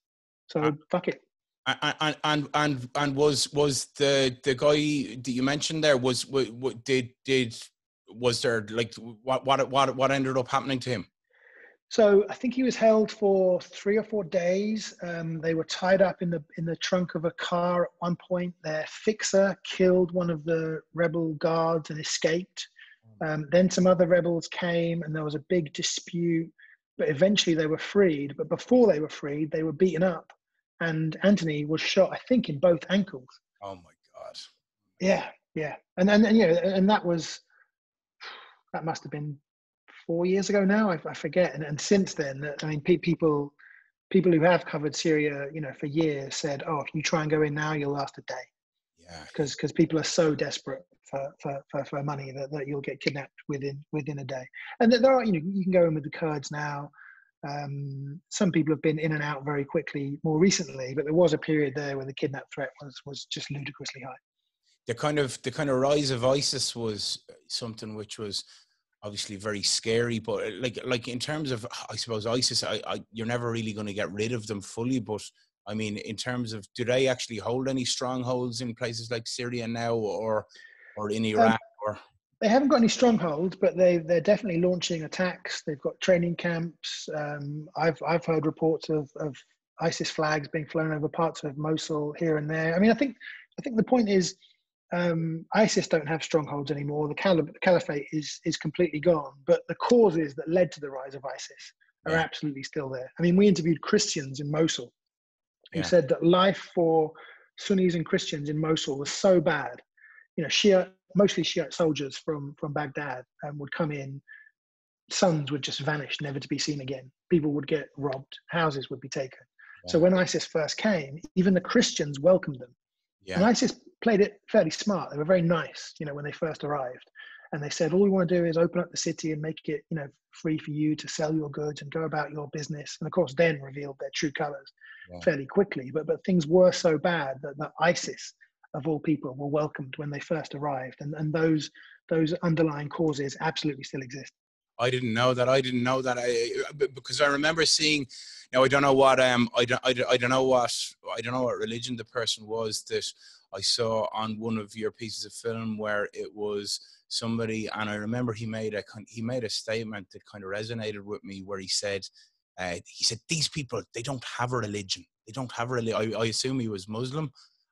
So fuck it. And was the guy that you mentioned there was there like what ended up happening to him? So I think he was held for 3 or 4 days. They were tied up in the trunk of a car at one point. Their fixer killed one of the rebel guards and escaped. Then some other rebels came, and there was a big dispute. but eventually they were freed. But before they were freed, they were beaten up, and Anthony was shot, I think, in both ankles. Oh my God. Yeah, yeah, and you know, and that must have been 4 years ago now. I forget. And since then, I mean, people who have covered Syria, you know, for years said, "Oh, if you try and go in now, you'll last a day," Yeah. because people are so desperate for money that you'll get kidnapped within a day. And there are, you know, you can go in with the Kurds now. Some people have been in and out very quickly more recently, but there was a period there where the kidnap threat was just ludicrously high. The kind of rise of ISIS was something which was obviously very scary, but like in terms of, I suppose, ISIS, you're never really going to get rid of them fully, but I mean, in terms of, do they actually hold any strongholds in places like Syria now, or in Iraq? Or they haven't got any strongholds, but they're definitely launching attacks. They've got training camps. I've heard reports of ISIS flags being flown over parts of Mosul here and there. I mean, I think the point is, ISIS don't have strongholds anymore. The caliphate is completely gone, but the causes that led to the rise of ISIS are absolutely still there. I mean, we interviewed Christians in Mosul who said that life for Sunnis and Christians in Mosul was so bad. You know, mostly Shiite soldiers from Baghdad would come in. Sons would just vanish, never to be seen again. People would get robbed. Houses would be taken. So when ISIS first came, even the Christians welcomed them. And ISIS played it fairly smart. They were very nice, you know, when they first arrived. And they said, all we want to do is open up the city and make it, you know, free for you to sell your goods and go about your business. And of course, then revealed their true colors fairly quickly. But things were so bad that ISIS, of all people, were welcomed when they first arrived. And those underlying causes absolutely still exist. I didn't know that. Because I remember seeing. Now I don't know what I don't know what religion the person was that I saw on one of your pieces of film, where it was somebody, and I remember he made a statement that kind of resonated with me, where he said these people, they don't have a religion. They don't have a religion. I assume he was Muslim.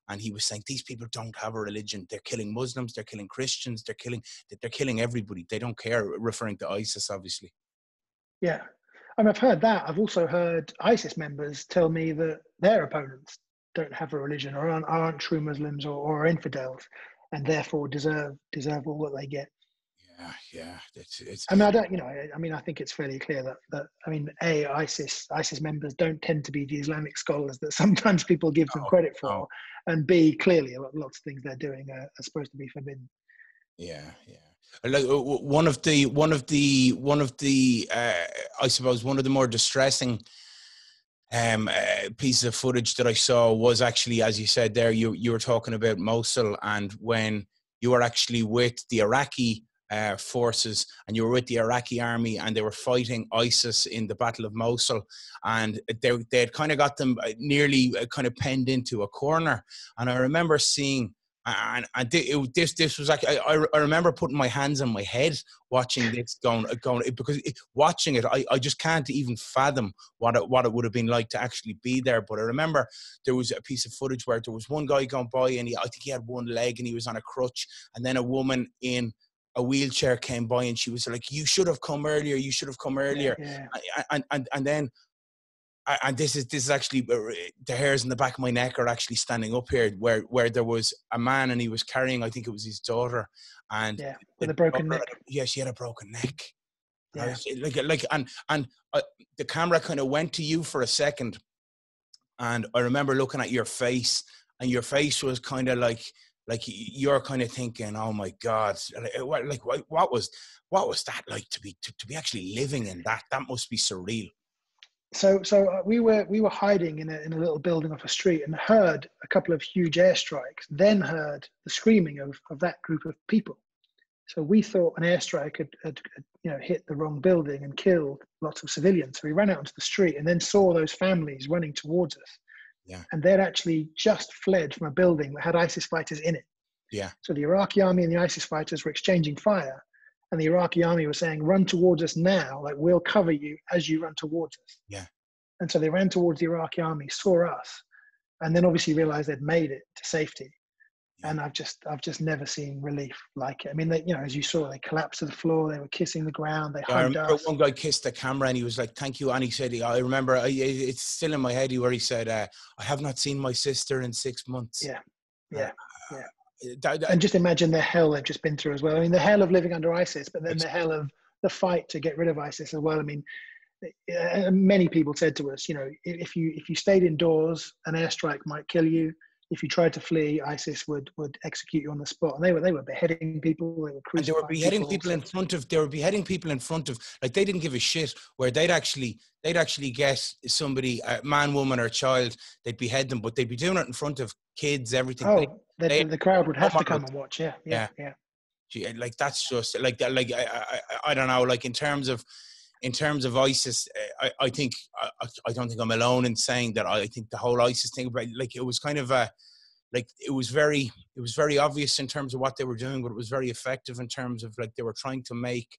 And he was saying, these people don't have a religion. They're killing Muslims. They're killing Christians. They're killing everybody. They don't care, referring to ISIS, obviously. Yeah. And I've heard that. I've also heard ISIS members tell me that their opponents don't have a religion, or aren't true Muslims, or infidels, and therefore deserve all that they get. Yeah. It's. I mean, I think it's fairly clear that I mean, ISIS members don't tend to be the Islamic scholars that sometimes people give them credit for, and B, clearly lots of things they're doing are supposed to be forbidden. Yeah. Like one of the I suppose one of the more distressing pieces of footage that I saw was actually, as you said there, you were talking about Mosul, and when you were actually with the Iraqi forces, and you were with the Iraqi army, and they were fighting ISIS in the Battle of Mosul, and they had kind of got them nearly kind of penned into a corner. And I remember seeing, and this was like, I remember putting my hands on my head watching this going because watching it, I just can't even fathom what it would have been like to actually be there. But I remember there was a piece of footage where there was one guy going by, and I think he had one leg and he was on a crutch, and then a woman in a wheelchair came by, and she was like, you should have come earlier. And then this is actually, the hairs in the back of my neck are actually standing up here, where there was a man, and he was carrying, I think it was his daughter, and with a broken neck. She had a broken neck. Yeah. The camera kind of went to you for a second, and I remember looking at your face, and your face was kind of like you're kind of thinking, oh my God, what was that like to be actually living in that? That must be surreal. So we were hiding in a little building off a street, and heard a couple of huge airstrikes, then heard the screaming of that group of people. So we thought an airstrike had hit the wrong building and killed lots of civilians. So we ran out onto the street, and then saw those families running towards us. Yeah. And they'd actually just fled from a building that had ISIS fighters in it. Yeah. So the Iraqi army and the ISIS fighters were exchanging fire, and the Iraqi army was saying, run towards us now, like we'll cover you as you run towards us. Yeah. And so they ran towards the Iraqi army, saw us, and then obviously realized they'd made it to safety. Yeah. And I've just never seen relief like it. I mean, they, you know, as you saw, they collapsed to the floor. They were kissing the ground. They Yeah, I hugged remember us. one guy kissed the camera and he was like, "Thank you." And he said, I remember, it's still in my head where he said, "I have not seen my sister in 6 months." Yeah, Uh, yeah, yeah. that, And just imagine the hell they've just been through as well. I mean, the hell of living under ISIS, but then ex- the hell of the fight to get rid of ISIS as well. I mean, many people said to us, you know, if you stayed indoors, an airstrike might kill you. If you tried to flee, ISIS would execute you on the spot. And they were beheading people, they were and they were crucifying beheading people. people So, in front of, like, they didn't give a shit, where they'd actually get somebody, a man, woman, or child, they'd behead them, but they'd be doing it in front of kids, everything. oh, They the crowd would no have to come morals. and watch. Yeah, yeah, Yeah. yeah, Gee, like, that's just like that. Like, I don't know. Like, in terms of ISIS, I think I don't think I'm alone in saying that. I think the whole ISIS thing, like, it was kind of a, like, it was very obvious in terms of what they were doing, but it was very effective in terms of, like, they were trying to make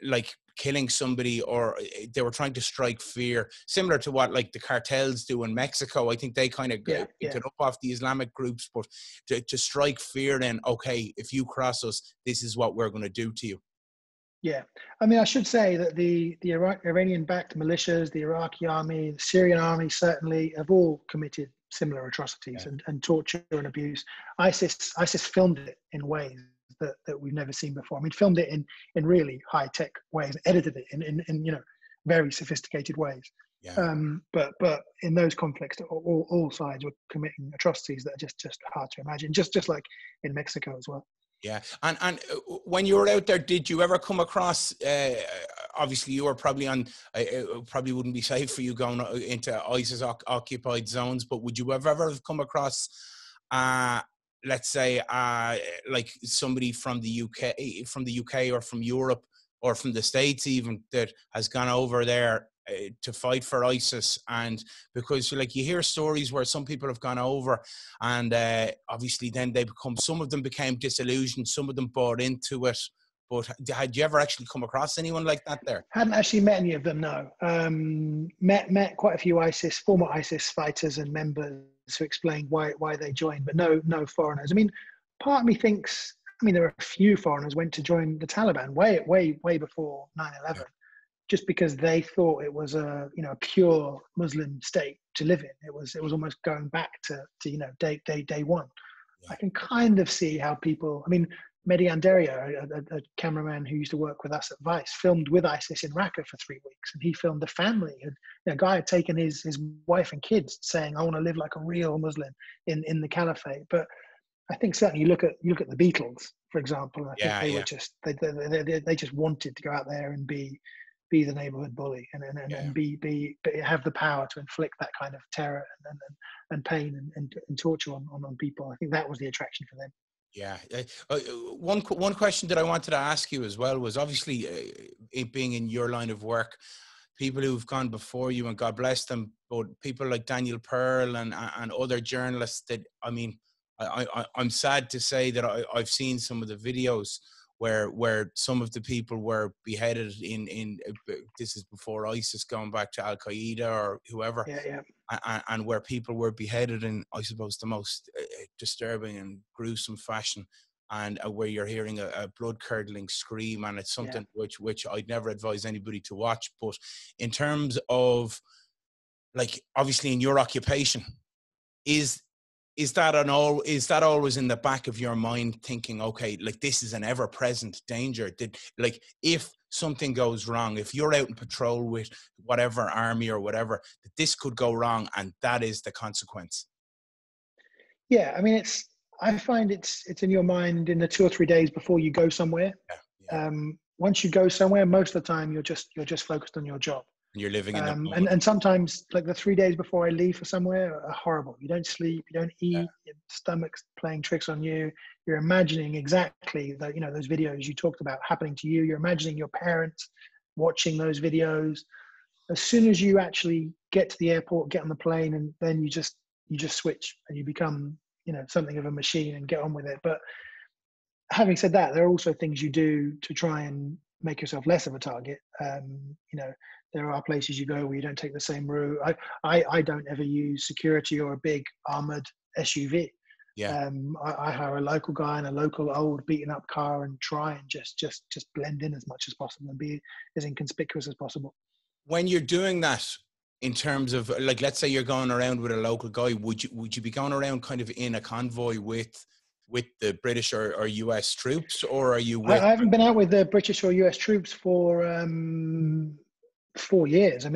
like killing somebody, or they were trying to strike fear, similar to what, like, the cartels do in Mexico. I think they kind of yeah, picked yeah. it up off the Islamic groups, but to strike fear, then, okay, if you cross us, this is what we're going to do to you. Yeah, I mean, I should say that the Iranian-backed militias, the Iraqi army, the Syrian army certainly have all committed similar atrocities Yeah. and torture and abuse. ISIS filmed it in ways that we've never seen before. I mean, filmed it in really high-tech ways, edited it in you know, very sophisticated ways. Yeah. But in those conflicts, all sides were committing atrocities that are just hard to imagine. Just like in Mexico as well. Yeah, and when you were out there, did you ever come across? Obviously, you were probably on. It probably wouldn't be safe for you going into ISIS occupied zones. But would you have ever come across, let's say, like somebody from the UK, or from Europe, or from the States even, that has gone over there to fight for ISIS? And because, like, you hear stories where some people have gone over, and obviously then some of them became disillusioned, some of them bought into it. But had you ever actually come across anyone like that there? Hadn't actually met any of them, no. Met quite a few former ISIS fighters and members who explained why they joined, but no foreigners. I mean, part of me thinks, I mean, there are a few foreigners went to join the Taliban way before 9/11, just because they thought it was a, you know, a pure Muslim state to live in. It was almost going back to you know, day one. Yeah. I can kind of see how people, I mean, Mehdi Andaria, a cameraman who used to work with us at Vice, filmed with ISIS in Raqqa for 3 weeks, and he filmed a family. A guy had taken his wife and kids, saying, "I want to live like a real Muslim in the caliphate." But I think certainly you look at the Beatles, for example, and I think Yeah, they yeah, were just they just wanted to go out there and be the neighborhood bully yeah. and have the power to inflict that kind of terror and pain and torture on people. I think that was the attraction for them. Yeah. One question that I wanted to ask you as well was, obviously, it being in your line of work, people who've gone before you, and God bless them, but people like Daniel Pearl and other journalists that, I mean, I'm sad to say that I've seen some of the videos where some of the people were beheaded in this is before ISIS, going back to Al Qaeda or whoever, Yeah. and where people were beheaded in, I suppose, the most disturbing and gruesome fashion, and where you're hearing a blood-curdling scream, and it's Yeah. something which I'd never advise anybody to watch. But in terms of, like, obviously in your occupation, is that always in the back of your mind, thinking, okay, like, this is an ever-present danger? Like, if something goes wrong, if you're out in patrol with whatever army or whatever, that this could go wrong, and that is the consequence? Yeah, I mean, I find it's in your mind in the 2 or 3 days before you go somewhere. Yeah, yeah. Once you go somewhere, most of the time you're just focused on your job. And you're living in the moment. And sometimes, like, the 3 days before I leave for somewhere are horrible. You don't sleep, you don't eat, your stomach's playing tricks on you. You're imagining exactly the, you know, those videos you talked about happening to you. You're imagining your parents watching those videos. As soon as you actually get to the airport, get on the plane, and then you just switch and you become, you know, something of a machine and get on with it. But having said that, there are also things you do to try and make yourself less of a target. You know, there are places you go where you don't take the same route. I don't ever use security or a big armored SUV. Yeah. I hire a local guy in a local old beaten up car and try and just blend in as much as possible and be as inconspicuous as possible. When you're doing that, in terms of, like, let's say you're going around with a local guy, would you be going around kind of in a convoy with the British or US troops, or are you I with? haven't been out with the British or US troops for 4 years. Wow.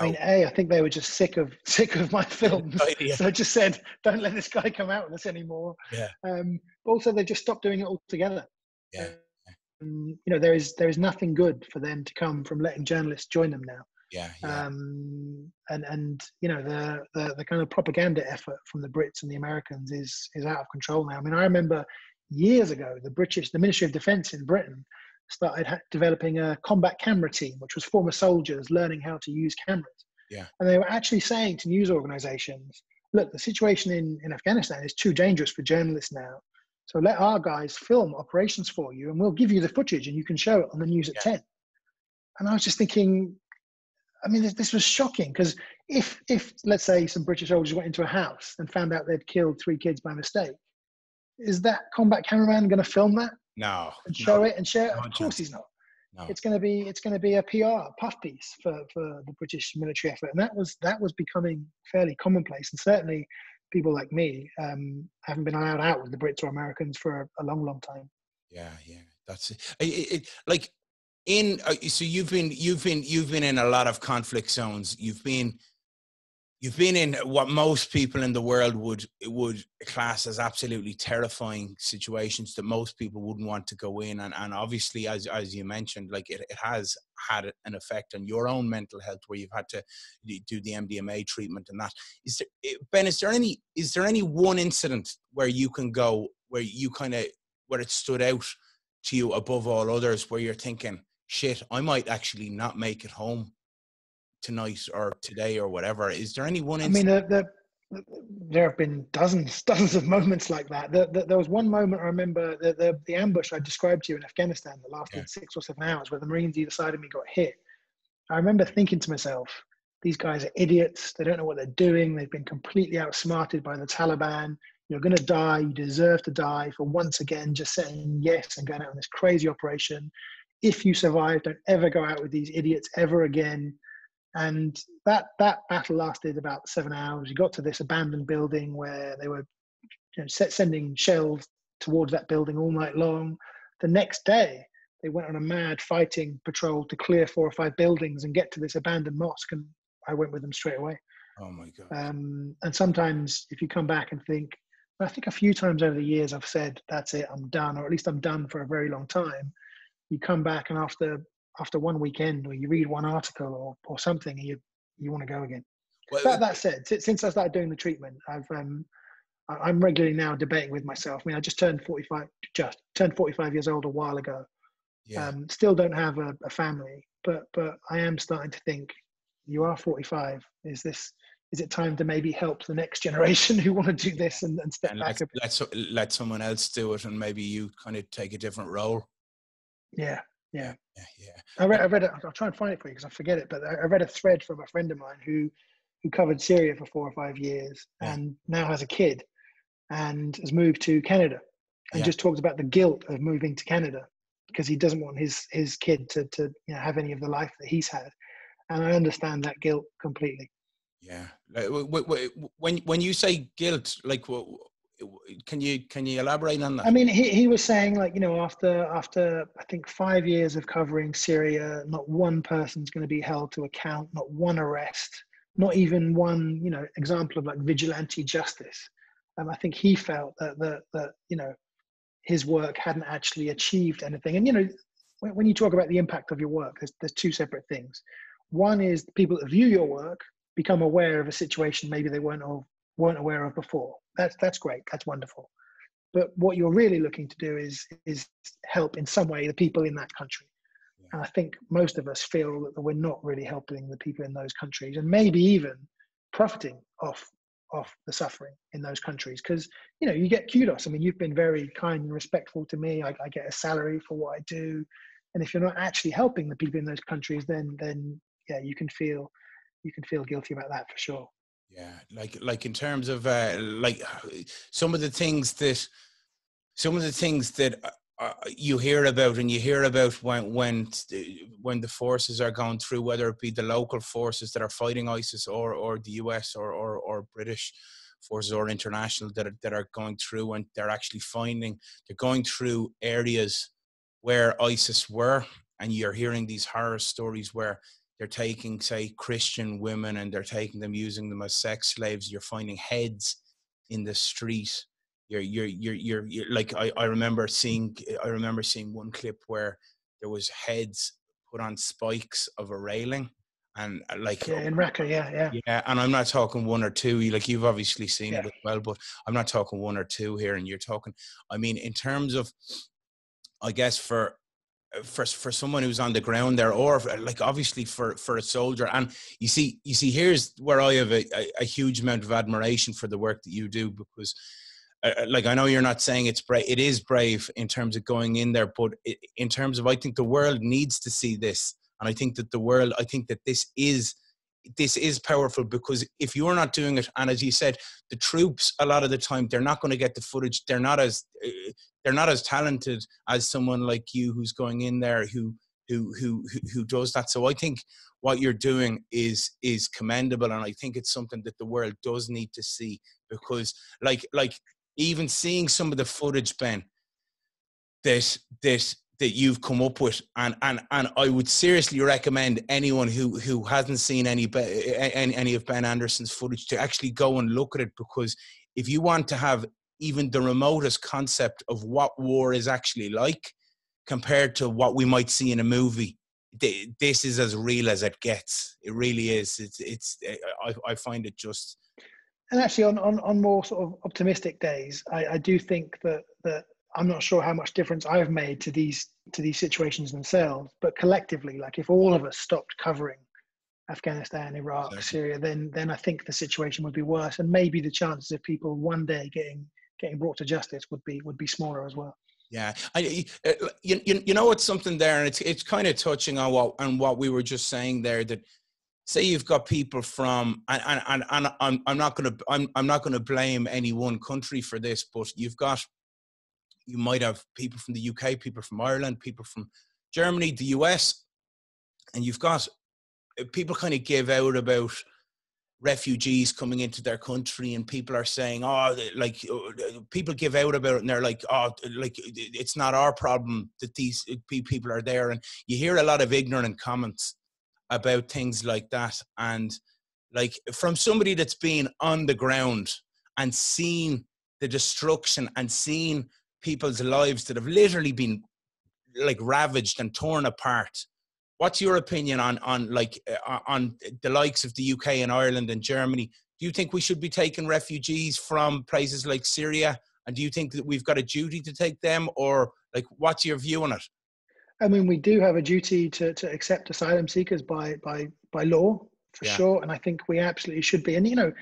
I think they were just sick of my films, Idea. so I just said, "Don't let this guy come out with us anymore." Yeah. But also, they just stopped doing it altogether. Yeah. There is nothing good for them to come from letting journalists join them now. Yeah. Yeah. And the kind of propaganda effort from the Brits and the Americans is out of control now. I mean, I remember years ago, the Ministry of Defence in Britain started developing a combat camera team, which was former soldiers learning how to use cameras. Yeah. And they were actually saying to news organizations, look, the situation in Afghanistan is too dangerous for journalists now. So let our guys film operations for you, and we'll give you the footage and you can show it on the news at 10. And I was just thinking, I mean, this was shocking, because if let's say some British soldiers went into a house and found out they'd killed 3 kids by mistake, is that combat cameraman going to film that? No. And show it and share it? No Of course chance. he's not. No. It's going to be a PR puff piece for the British military effort, and that was becoming fairly commonplace. And certainly, people like me haven't been allowed out with the Brits or Americans for a long time. Yeah. Yeah. That's it. Like, so you've been in a lot of conflict zones. You've been in what most people in the world would class as absolutely terrifying situations that most people wouldn't want to go in. And obviously, as you mentioned, like, it has had an effect on your own mental health, where you've had to do the MDMA treatment and that. Ben, is there any one incident where you can go, where it stood out to you above all others, where you're thinking, shit, I might actually not make it home tonight or today or whatever? Is there any one instance? I mean, there have been dozens of moments like that. There was one moment I remember, the ambush I described to you in Afghanistan that lasted 6 or 7 hours, where the Marines either side of me got hit. I remember thinking to myself, these guys are idiots. They don't know what they're doing. They've been completely outsmarted by the Taliban. You're going to die. You deserve to die for once again just saying yes and going out on this crazy operation. If you survive, don't ever go out with these idiots ever again. And that battle lasted about 7 hours. You got to this abandoned building where they were sending shells towards that building all night long. The next day, they went on a mad fighting patrol to clear 4 or 5 buildings and get to this abandoned mosque. And I went with them straight away. Oh my God. And sometimes if you come back and think, I think a few times over the years I've said, that's it, I'm done, or at least I'm done for a very long time. You come back and after one weekend, or you read one article or something, and you want to go again. Well, That said, since I started doing the treatment, I'm regularly now debating with myself. I mean, I just turned 45 years old a while ago. yeah. Still don't have a family, but I am starting to think, you are 45. Is it time to maybe help the next generation who want to do this and step back? Let someone else do it, and maybe you kind of take a different role. Yeah. Yeah. I read it. I'll try and find it for you because I forget it. But I read a thread from a friend of mine who covered Syria for 4 or 5 years and now has a kid and has moved to Canada, and just talks about the guilt of moving to Canada because he doesn't want his kid to have any of the life that he's had. And I understand that guilt completely. Yeah. When you say guilt, like, can you elaborate on that? I mean, he was saying, like, after I think 5 years of covering Syria, not one person's going to be held to account, not one arrest, not even one example of like vigilante justice. I think he felt that his work hadn't actually achieved anything. And when you talk about the impact of your work, there's 2 separate things. One is the people that view your work become aware of a situation maybe they weren't aware of before. That's great. That's wonderful. But what you're really looking to do is help in some way the people in that country. Yeah. And I think most of us feel that we're not really helping the people in those countries, and maybe even profiting off the suffering in those countries, because you get kudos. I mean, you've been very kind and respectful to me. I get a salary for what I do, and if you're not actually helping the people in those countries, then yeah, you can feel guilty about that for sure. Yeah, like in terms of like some of the things that some of the things that you hear about, and you hear about when the forces are going through, whether it be the local forces that are fighting ISIS, or the US, or British forces, or international that are going through, and they're actually finding they're going through areas where ISIS were, and you're hearing these horror stories where they're taking, say, Christian women, and they're taking them, using them as sex slaves. You're finding heads in the street. You're like, I remember seeing one clip where there was heads put on spikes of a railing, and like, Yeah, in Raqqa, yeah. yeah, and I'm not talking one or two. Like, you've obviously seen Yeah. it as well, but I'm not talking one or two here. And you're talking, I mean, in terms of, I guess, for someone who's on the ground there, or like obviously for a soldier. And you see here's where I have a huge amount of admiration for the work that you do, because like, I know you're not saying it's brave, it is brave in terms of going in there, but in terms of, I think the world needs to see this. And I think that this is powerful, because if you're not doing it, and as you said, the troops, a lot of the time, they're not going to get the footage. They're not as talented as someone like you, who's going in there, who does that. So I think what you're doing is commendable, and I think it's something that the world does need to see, because like even seeing some of the footage, Ben, that you've come up with, and I would seriously recommend anyone who hasn't seen any of Ben Anderson's footage to actually go and look at it, because if you want to have even the remotest concept of what war is actually like, compared to what we might see in a movie, this is as real as it gets. It really is. I find it just. And actually, on more sort of optimistic days, I do think that I'm not sure how much difference I've made to these situations themselves, but collectively, like if all of us stopped covering Afghanistan, Iraq, Exactly. Syria, then I think the situation would be worse, and maybe the chances of people one day getting brought to justice would be smaller as well. Yeah, you know what's something there, and it's kind of touching on what we were just saying there, that say you've got people from, and I'm not gonna blame any one country for this, but you might have people from the UK, people from Ireland, people from Germany, the US, and you've got people kind of give out about refugees coming into their country, and people are saying, oh, like, people give out about it, and they're like, oh, like, it's not our problem that these people are there. And you hear a lot of ignorant comments about things like that. And like, from somebody that's been on the ground and seen the destruction, and seen people's lives that have literally been like ravaged and torn apart, what's your opinion on the likes of the UK and Ireland and Germany? Do you think we should be taking refugees from places like Syria? And do you think that we've got a duty to take them? Or like, what's your view on it? I mean, we do have a duty to accept asylum seekers by law, for Yeah. sure, and I think we absolutely should be. And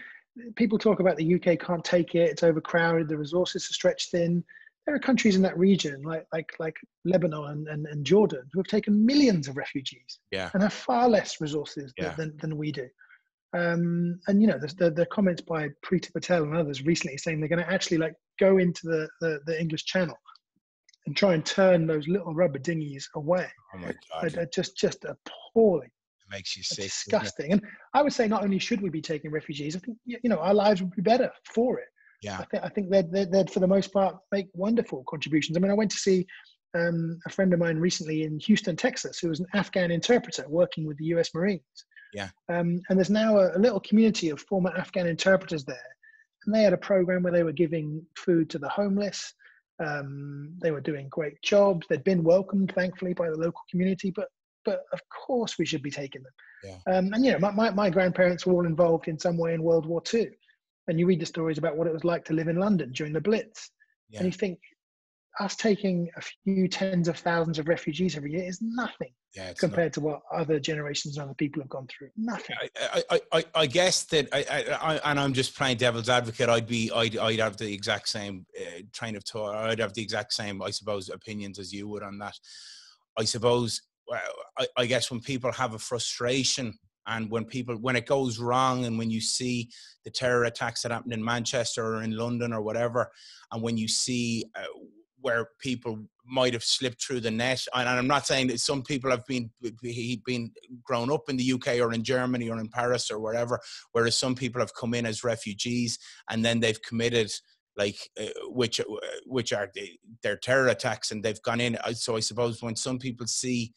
people talk about the UK can't take it; it's overcrowded, the resources are stretched thin. There are countries in that region, like Lebanon and Jordan, who have taken millions of refugees, Yeah. and have far less resources than we do. And there's the comments by Preeti Patel and others recently saying they're going to actually go into the English Channel and try and turn those little rubber dinghies away. Oh my God. Just appalling. It makes you sick. Disgusting. And I would say not only should we be taking refugees, I think our lives would be better for it. Yeah. I think they'd for the most part make wonderful contributions. I mean, I went to see a friend of mine recently in Houston, Texas, who was an Afghan interpreter working with the US Marines. Yeah. And there's now a little community of former Afghan interpreters there. And they had a program where they were giving food to the homeless. They were doing great jobs. They'd been welcomed, thankfully, by the local community. But of course, we should be taking them. Yeah. And my grandparents were all involved in some way in World War II. And you read the stories about what it was like to live in London during the Blitz. Yeah. And you think, us taking a few tens of thousands of refugees every year is nothing compared to what other generations and other people have gone through. Nothing. I guess that and I'm just playing devil's advocate. I'd have the exact same train of thought. I'd have the exact same, I suppose, opinions as you would on that. I suppose, I guess when people have a frustration And when it goes wrong, and when you see the terror attacks that happened in Manchester or in London or whatever, and when you see where people might have slipped through the net, and I'm not saying that some people have been grown up in the UK or in Germany or in Paris or wherever, whereas some people have come in as refugees and then they've committed which are their terror attacks, and they've gone in. So I suppose when some people see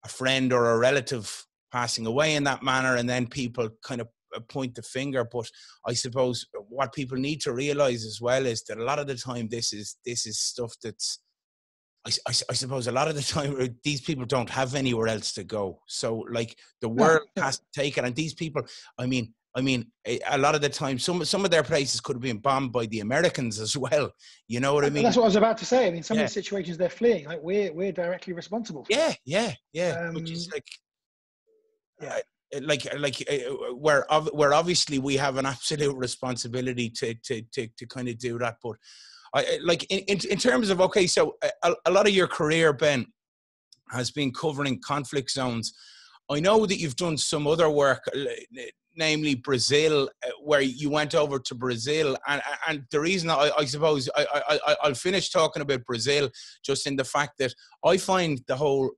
a friend or a relative passing away in that manner, and then people kind of point the finger. But I suppose what people need to realize as well is that a lot of the time this is stuff that's, I suppose a lot of the time these people don't have anywhere else to go. So like the world has to take it, and these people, I mean, a lot of the time, some of their places could have been bombed by the Americans as well. You know what I mean? That's what I was about to say. I mean, some of the situations they're fleeing, like we're directly responsible for. Yeah. Which is where obviously we have an absolute responsibility to kind of do that. But in terms of, okay, so a lot of your career, Ben, has been covering conflict zones. I know that you've done some other work, namely Brazil, where you went over to Brazil. And the reason I suppose I'll finish talking about Brazil just in the fact that I find the whole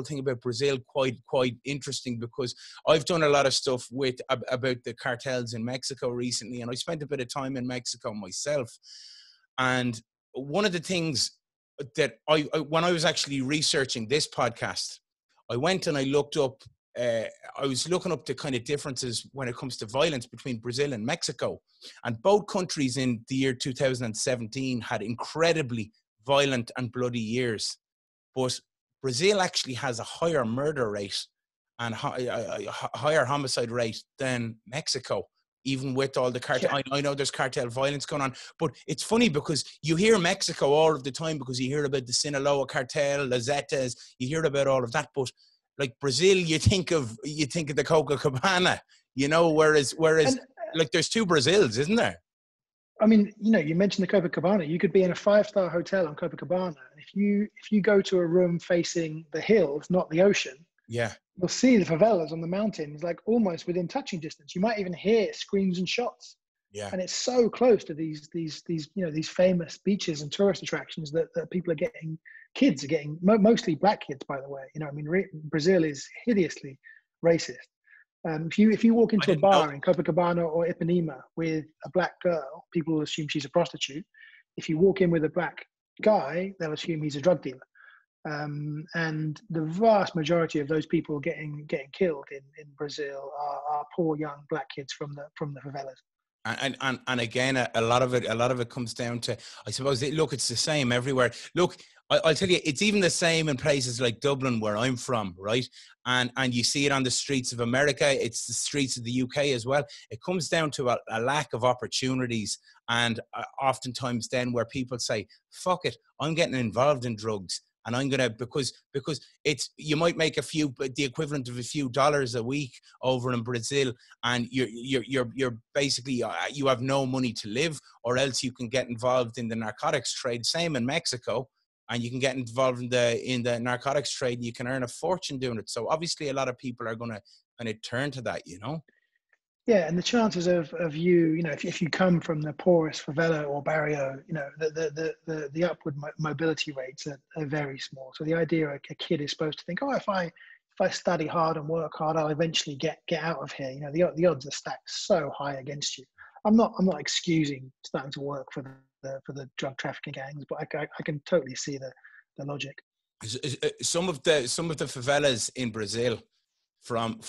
thing about Brazil quite interesting, because I've done a lot of stuff about the cartels in Mexico recently, and I spent a bit of time in Mexico myself. And one of the things that when I was actually researching this podcast, I went and I looked up, I was looking up the kind of differences when it comes to violence between Brazil and Mexico. And both countries in the year 2017 had incredibly violent and bloody years. But Brazil actually has a higher murder rate and a higher homicide rate than Mexico, even with all the cartel. Yeah. I know there's cartel violence going on, but it's funny because you hear Mexico all of the time because you hear about the Sinaloa cartel, the Zetas, you hear about all of that. But like Brazil, you think of the Copacabana, you know, whereas like there's two Brazils, isn't there? I mean, you know, you mentioned the Copacabana. You could be in a 5-star hotel on Copacabana, and if you go to a room facing the hills, not the ocean, you'll see the favelas on the mountains, like almost within touching distance. You might even hear screams and shots. Yeah. And it's so close to these famous beaches and tourist attractions that people are getting. Kids are getting, mostly black kids, by the way. You know, I mean, Brazil is hideously racist. If you walk into a bar in Copacabana or Ipanema with a black girl, people will assume she's a prostitute. If you walk in with a black guy, they'll assume he's a drug dealer. And the vast majority of those people getting killed in Brazil are poor young black kids from the favelas. And again, a lot of it comes down to, I suppose, it's the same everywhere. Look, I'll tell you, it's even the same in places like Dublin, where I'm from, right? And you see it on the streets of America. It's the streets of the UK as well. It comes down to a lack of opportunities. And oftentimes then where people say, fuck it, I'm getting involved in drugs. And I'm gonna, because you might make the equivalent of a few dollars a week over in Brazil, and you're basically you have no money to live, or else you can get involved in the narcotics trade. Same in Mexico, and you can get involved in the narcotics trade, and you can earn a fortune doing it. So obviously, a lot of people are gonna kind of turn to that, you know. Yeah, and the chances of you know, if you come from the poorest favela or barrio, you know, the upward mobility rates are very small. So the idea a kid is supposed to think, oh, if I study hard and work hard, I'll eventually get out of here. You know, the odds are stacked so high against you. I'm not excusing starting to work for the drug trafficking gangs, but I can totally see the logic. Some of the favelas in Brazil, from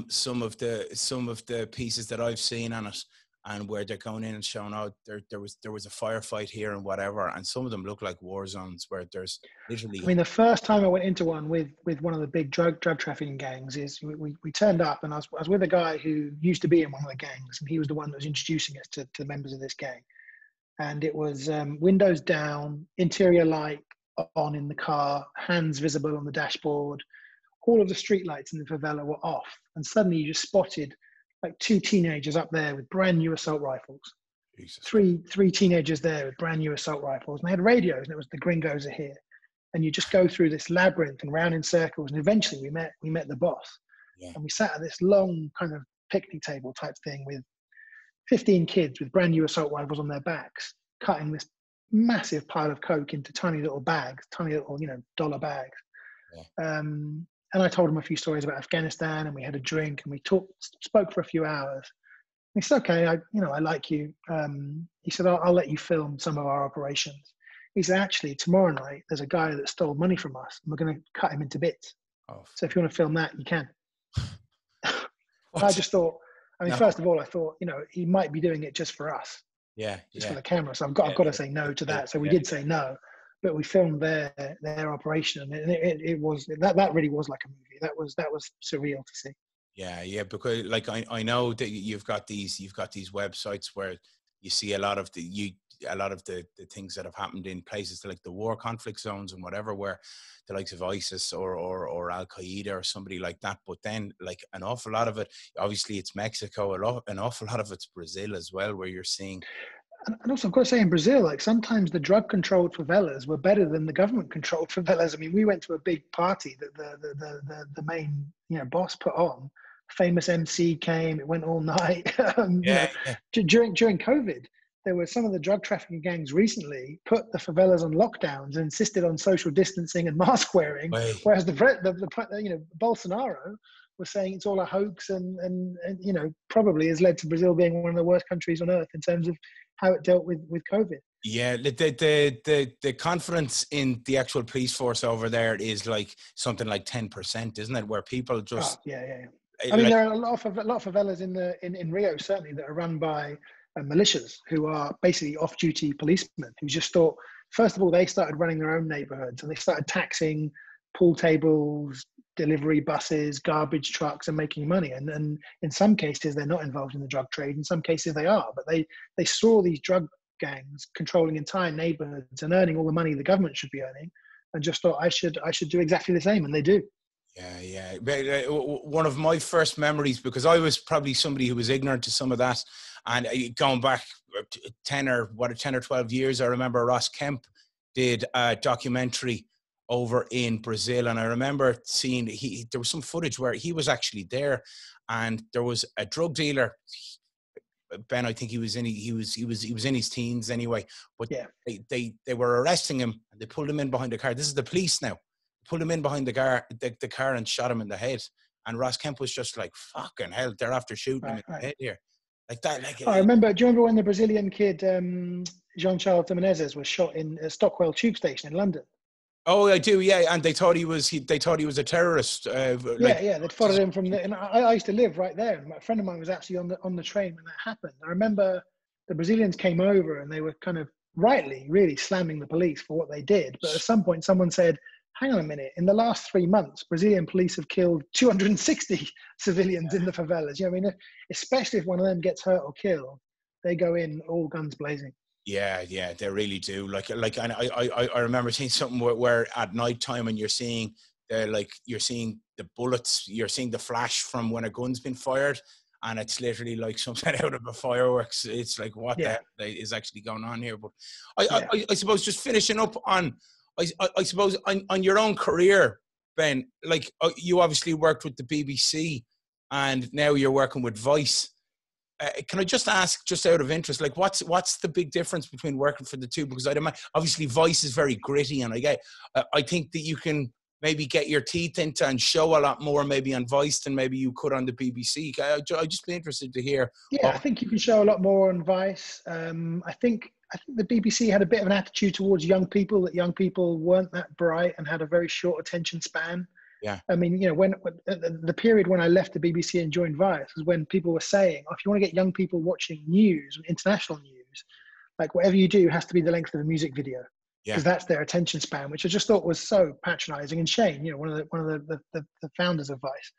some of the pieces that I've seen on it, and where they're going in and showing out there was a firefight here and whatever, and some of them look like war zones where there's literally. I mean, the first time I went into one with one of the big drug trafficking gangs is we turned up, and I was with a guy who used to be in one of the gangs, and he was the one that was introducing us to the members of this gang, and it was windows down, interior light on in the car, hands visible on the dashboard. All of the streetlights in the favela were off, and suddenly you just spotted like two teenagers up there with brand new assault rifles. Jesus. Three teenagers there with brand new assault rifles, and they had radios, and it was the gringos are here. And you just go through this labyrinth and round in circles, and eventually we met the boss. Yeah. And we sat at this long kind of picnic table type thing with 15 kids with brand new assault rifles on their backs, cutting this massive pile of coke into tiny little bags, tiny little, dollar bags. Yeah. And I told him a few stories about Afghanistan, and we had a drink, and we spoke for a few hours. He said, "Okay, I like you." He said, "I'll let you film some of our operations." He said, "Actually, tomorrow night there's a guy that stole money from us, and we're going to cut him into bits. Oh, So if you want to film that, you can." I what? just thought, No. first of all, I thought, he might be doing it just for us, Yeah. just Yeah. for the camera. So I've got to say no to that. So we did say no, but we filmed their operation, and it was that really was like a movie. That was surreal to see. Yeah, because like I know that you've got these websites where you see a lot of the things that have happened in places like the war conflict zones and whatever, where the likes of ISIS or Al Qaeda or somebody like that. But then like an awful lot of it, obviously it's Mexico, an awful lot of it's Brazil as well, where you're seeing. And also, I've got to say, in Brazil, like sometimes the drug-controlled favelas were better than the government-controlled favelas. I mean, we went to a big party that the main boss put on. Famous MC came. It went all night. During COVID, there were some of the drug trafficking gangs recently put the favelas on lockdowns and insisted on social distancing and mask wearing, whereas the Bolsonaro was saying it's all a hoax and probably has led to Brazil being one of the worst countries on earth in terms of how it dealt with COVID. Yeah, the confidence in the actual police force over there is like something like 10%, isn't it? Where people just I mean, there are a lot of favelas in Rio certainly that are run by militias who are basically off-duty policemen who just thought, first of all, they started running their own neighborhoods and they started taxing pool tables, delivery buses, garbage trucks, and making money. And in some cases, they're not involved in the drug trade. In some cases, they are. But they saw these drug gangs controlling entire neighborhoods and earning all the money the government should be earning, and just thought, I should do exactly the same, and they do. Yeah. One of my first memories, because I was probably somebody who was ignorant to some of that, and going back 10 or 12 years, I remember Ross Kemp did a documentary over in Brazil, and I remember seeing there was some footage where he was actually there, and there was a drug dealer. Ben, I think he was in his teens anyway, but yeah. they were arresting him and they pulled him in behind the car. This is the police now. Pulled him in behind the car and shot him in the head. And Ross Kemp was just like, fucking hell, they're after shooting him in the head here. Like that. Like, I remember, do you remember when the Brazilian kid, Jean-Charles de Menezes, was shot in Stockwell tube station in London? Oh, I do, yeah. And they thought he was a terrorist. They'd followed him from and I used to live right there. And a friend of mine was actually on the train when that happened. I remember the Brazilians came over and they were kind of rightly really slamming the police for what they did. But at some point, someone said, hang on a minute, in the last 3 months, Brazilian police have killed 260 civilians in the favelas. I mean, especially if one of them gets hurt or killed, they go in all guns blazing. Yeah, they really do. Like, and I remember seeing something where at night time, and you're seeing the bullets, you're seeing the flash from when a gun's been fired, and it's literally like something out of a fireworks. It's like, what the hell is actually going on here? But I suppose just finishing up on, I suppose on your own career, Ben, like you obviously worked with the BBC and now you're working with Vice. Can I just ask, just out of interest, like what's the big difference between working for the two? Because obviously Vice is very gritty, and I think that you can maybe get your teeth into and show a lot more maybe on Vice than maybe you could on the BBC. I'd just be interested to hear. Yeah, I think you can show a lot more on Vice. I think the BBC had a bit of an attitude towards young people, that young people weren't that bright and had a very short attention span. Yeah. I mean, when the period when I left the BBC and joined Vice was when people were saying, if you want to get young people watching news, international news, like whatever you do has to be the length of a music video, because that's their attention span, which I just thought was so patronizing. And Shane, one of the founders of Vice,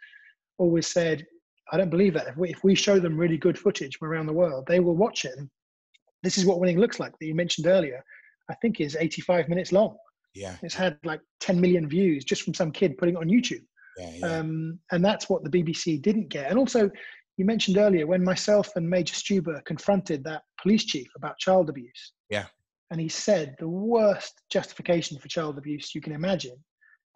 always said, I don't believe that. If we show them really good footage from around the world, they will watch it. And this is what winning looks like, that you mentioned earlier, I think is 85 minutes long. Yeah. It's had like 10 million views just from some kid putting it on YouTube. And that's what the BBC didn't get. And also, you mentioned earlier when myself and Major Stuber confronted that police chief about child abuse. Yeah. And he said the worst justification for child abuse you can imagine.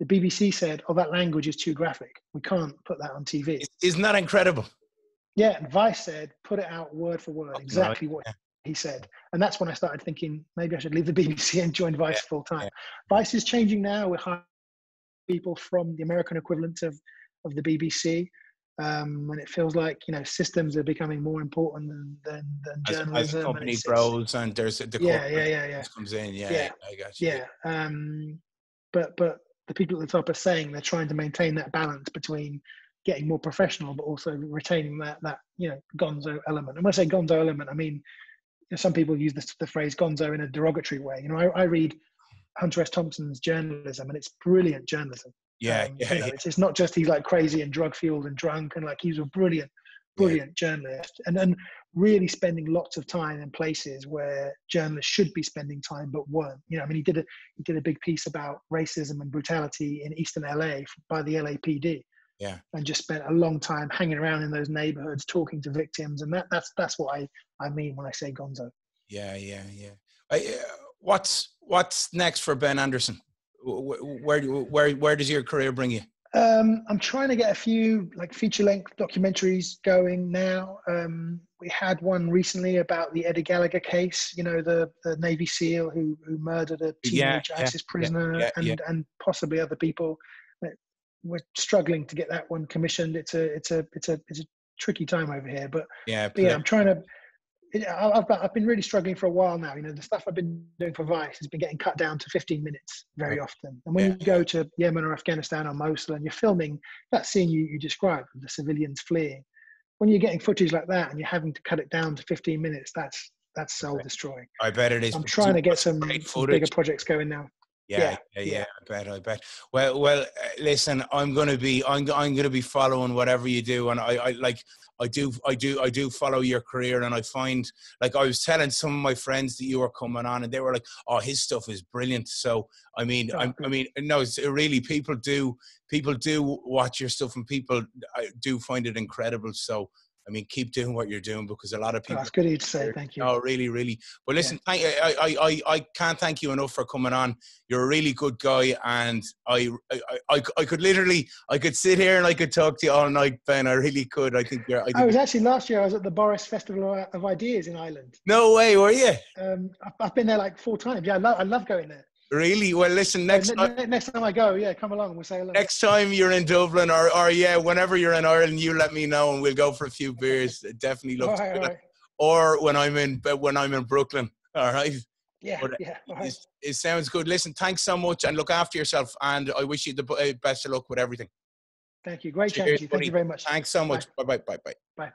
the BBC said, "Oh, that language is too graphic. We can't put that on TV." Isn't that incredible? Yeah, and Vice said, "Put it out word for word, Fucking right. exactly what he said." And that's when I started thinking maybe I should leave the BBC and join Vice full time. Yeah. Vice is changing now. We're hiring people from the American equivalent of the BBC. And it feels like, you know, systems are becoming more important than journalism. As a company grows and there's the corporate comes in. Yeah, I got you. Yeah. But the people at the top are saying they're trying to maintain that balance between getting more professional, but also retaining that you know, gonzo element. And when I say gonzo element, I mean, you know, some people use the phrase gonzo in a derogatory way. You know, I read Hunter S. Thompson's journalism, and it's brilliant journalism. You know, it's not just he's like crazy and drug fueled and drunk, and like he's a brilliant journalist, and then really spending lots of time in places where journalists should be spending time but weren't. You know, I mean, he did a big piece about racism and brutality in Eastern LA by the LAPD. Yeah, and just spent a long time hanging around in those neighborhoods, talking to victims, and that's what I mean when I say gonzo. Yeah. What's next for Ben Anderson? Where does your career bring you? I'm trying to get a few like feature-length documentaries going now. We had one recently about the Eddie Gallagher case, you know, the Navy SEAL who murdered a teenage ISIS prisoner and possibly other people. We're struggling to get that one commissioned. It's a tricky time over here, but I'm trying to. I've been really struggling for a while now. You know, the stuff I've been doing for Vice has been getting cut down to 15 minutes very often. And when you go to Yemen or Afghanistan or Mosul and you're filming that scene you described, the civilians fleeing, when you're getting footage like that and you're having to cut it down to 15 minutes, that's soul destroying. I bet it is. I'm trying to get some bigger projects going now. Yeah. I bet. Well, listen, I'm gonna be following whatever you do, and I do follow your career, and I find, like, I was telling some of my friends that you were coming on, and they were like, "Oh, his stuff is brilliant." So I mean, no, it's really people do watch your stuff, and people do find it incredible. So I mean, keep doing what you're doing, because a lot of people. That's good of you to say. Thank you. Oh, really, really. But listen, I can't thank you enough for coming on. You're a really good guy, and I could sit here and I could talk to you all night, Ben. I really could. I think you're. I was actually last year. I was at the Boris Festival of Ideas in Ireland. No way, were you? I've been there like 4 times. Yeah, I love going there. Really? Well, listen, next time I go, come along, we'll say hello. Next time you're in Dublin or whenever you're in Ireland, you let me know and we'll go for a few beers. Definitely love to do that. Or when I'm in Brooklyn. All right. Yeah. All right. It sounds good. Listen, thanks so much, and look after yourself, and I wish you the best of luck with everything. Thank you. Great chatting to you. Thank you very much. Thanks so much. Bye. Bye.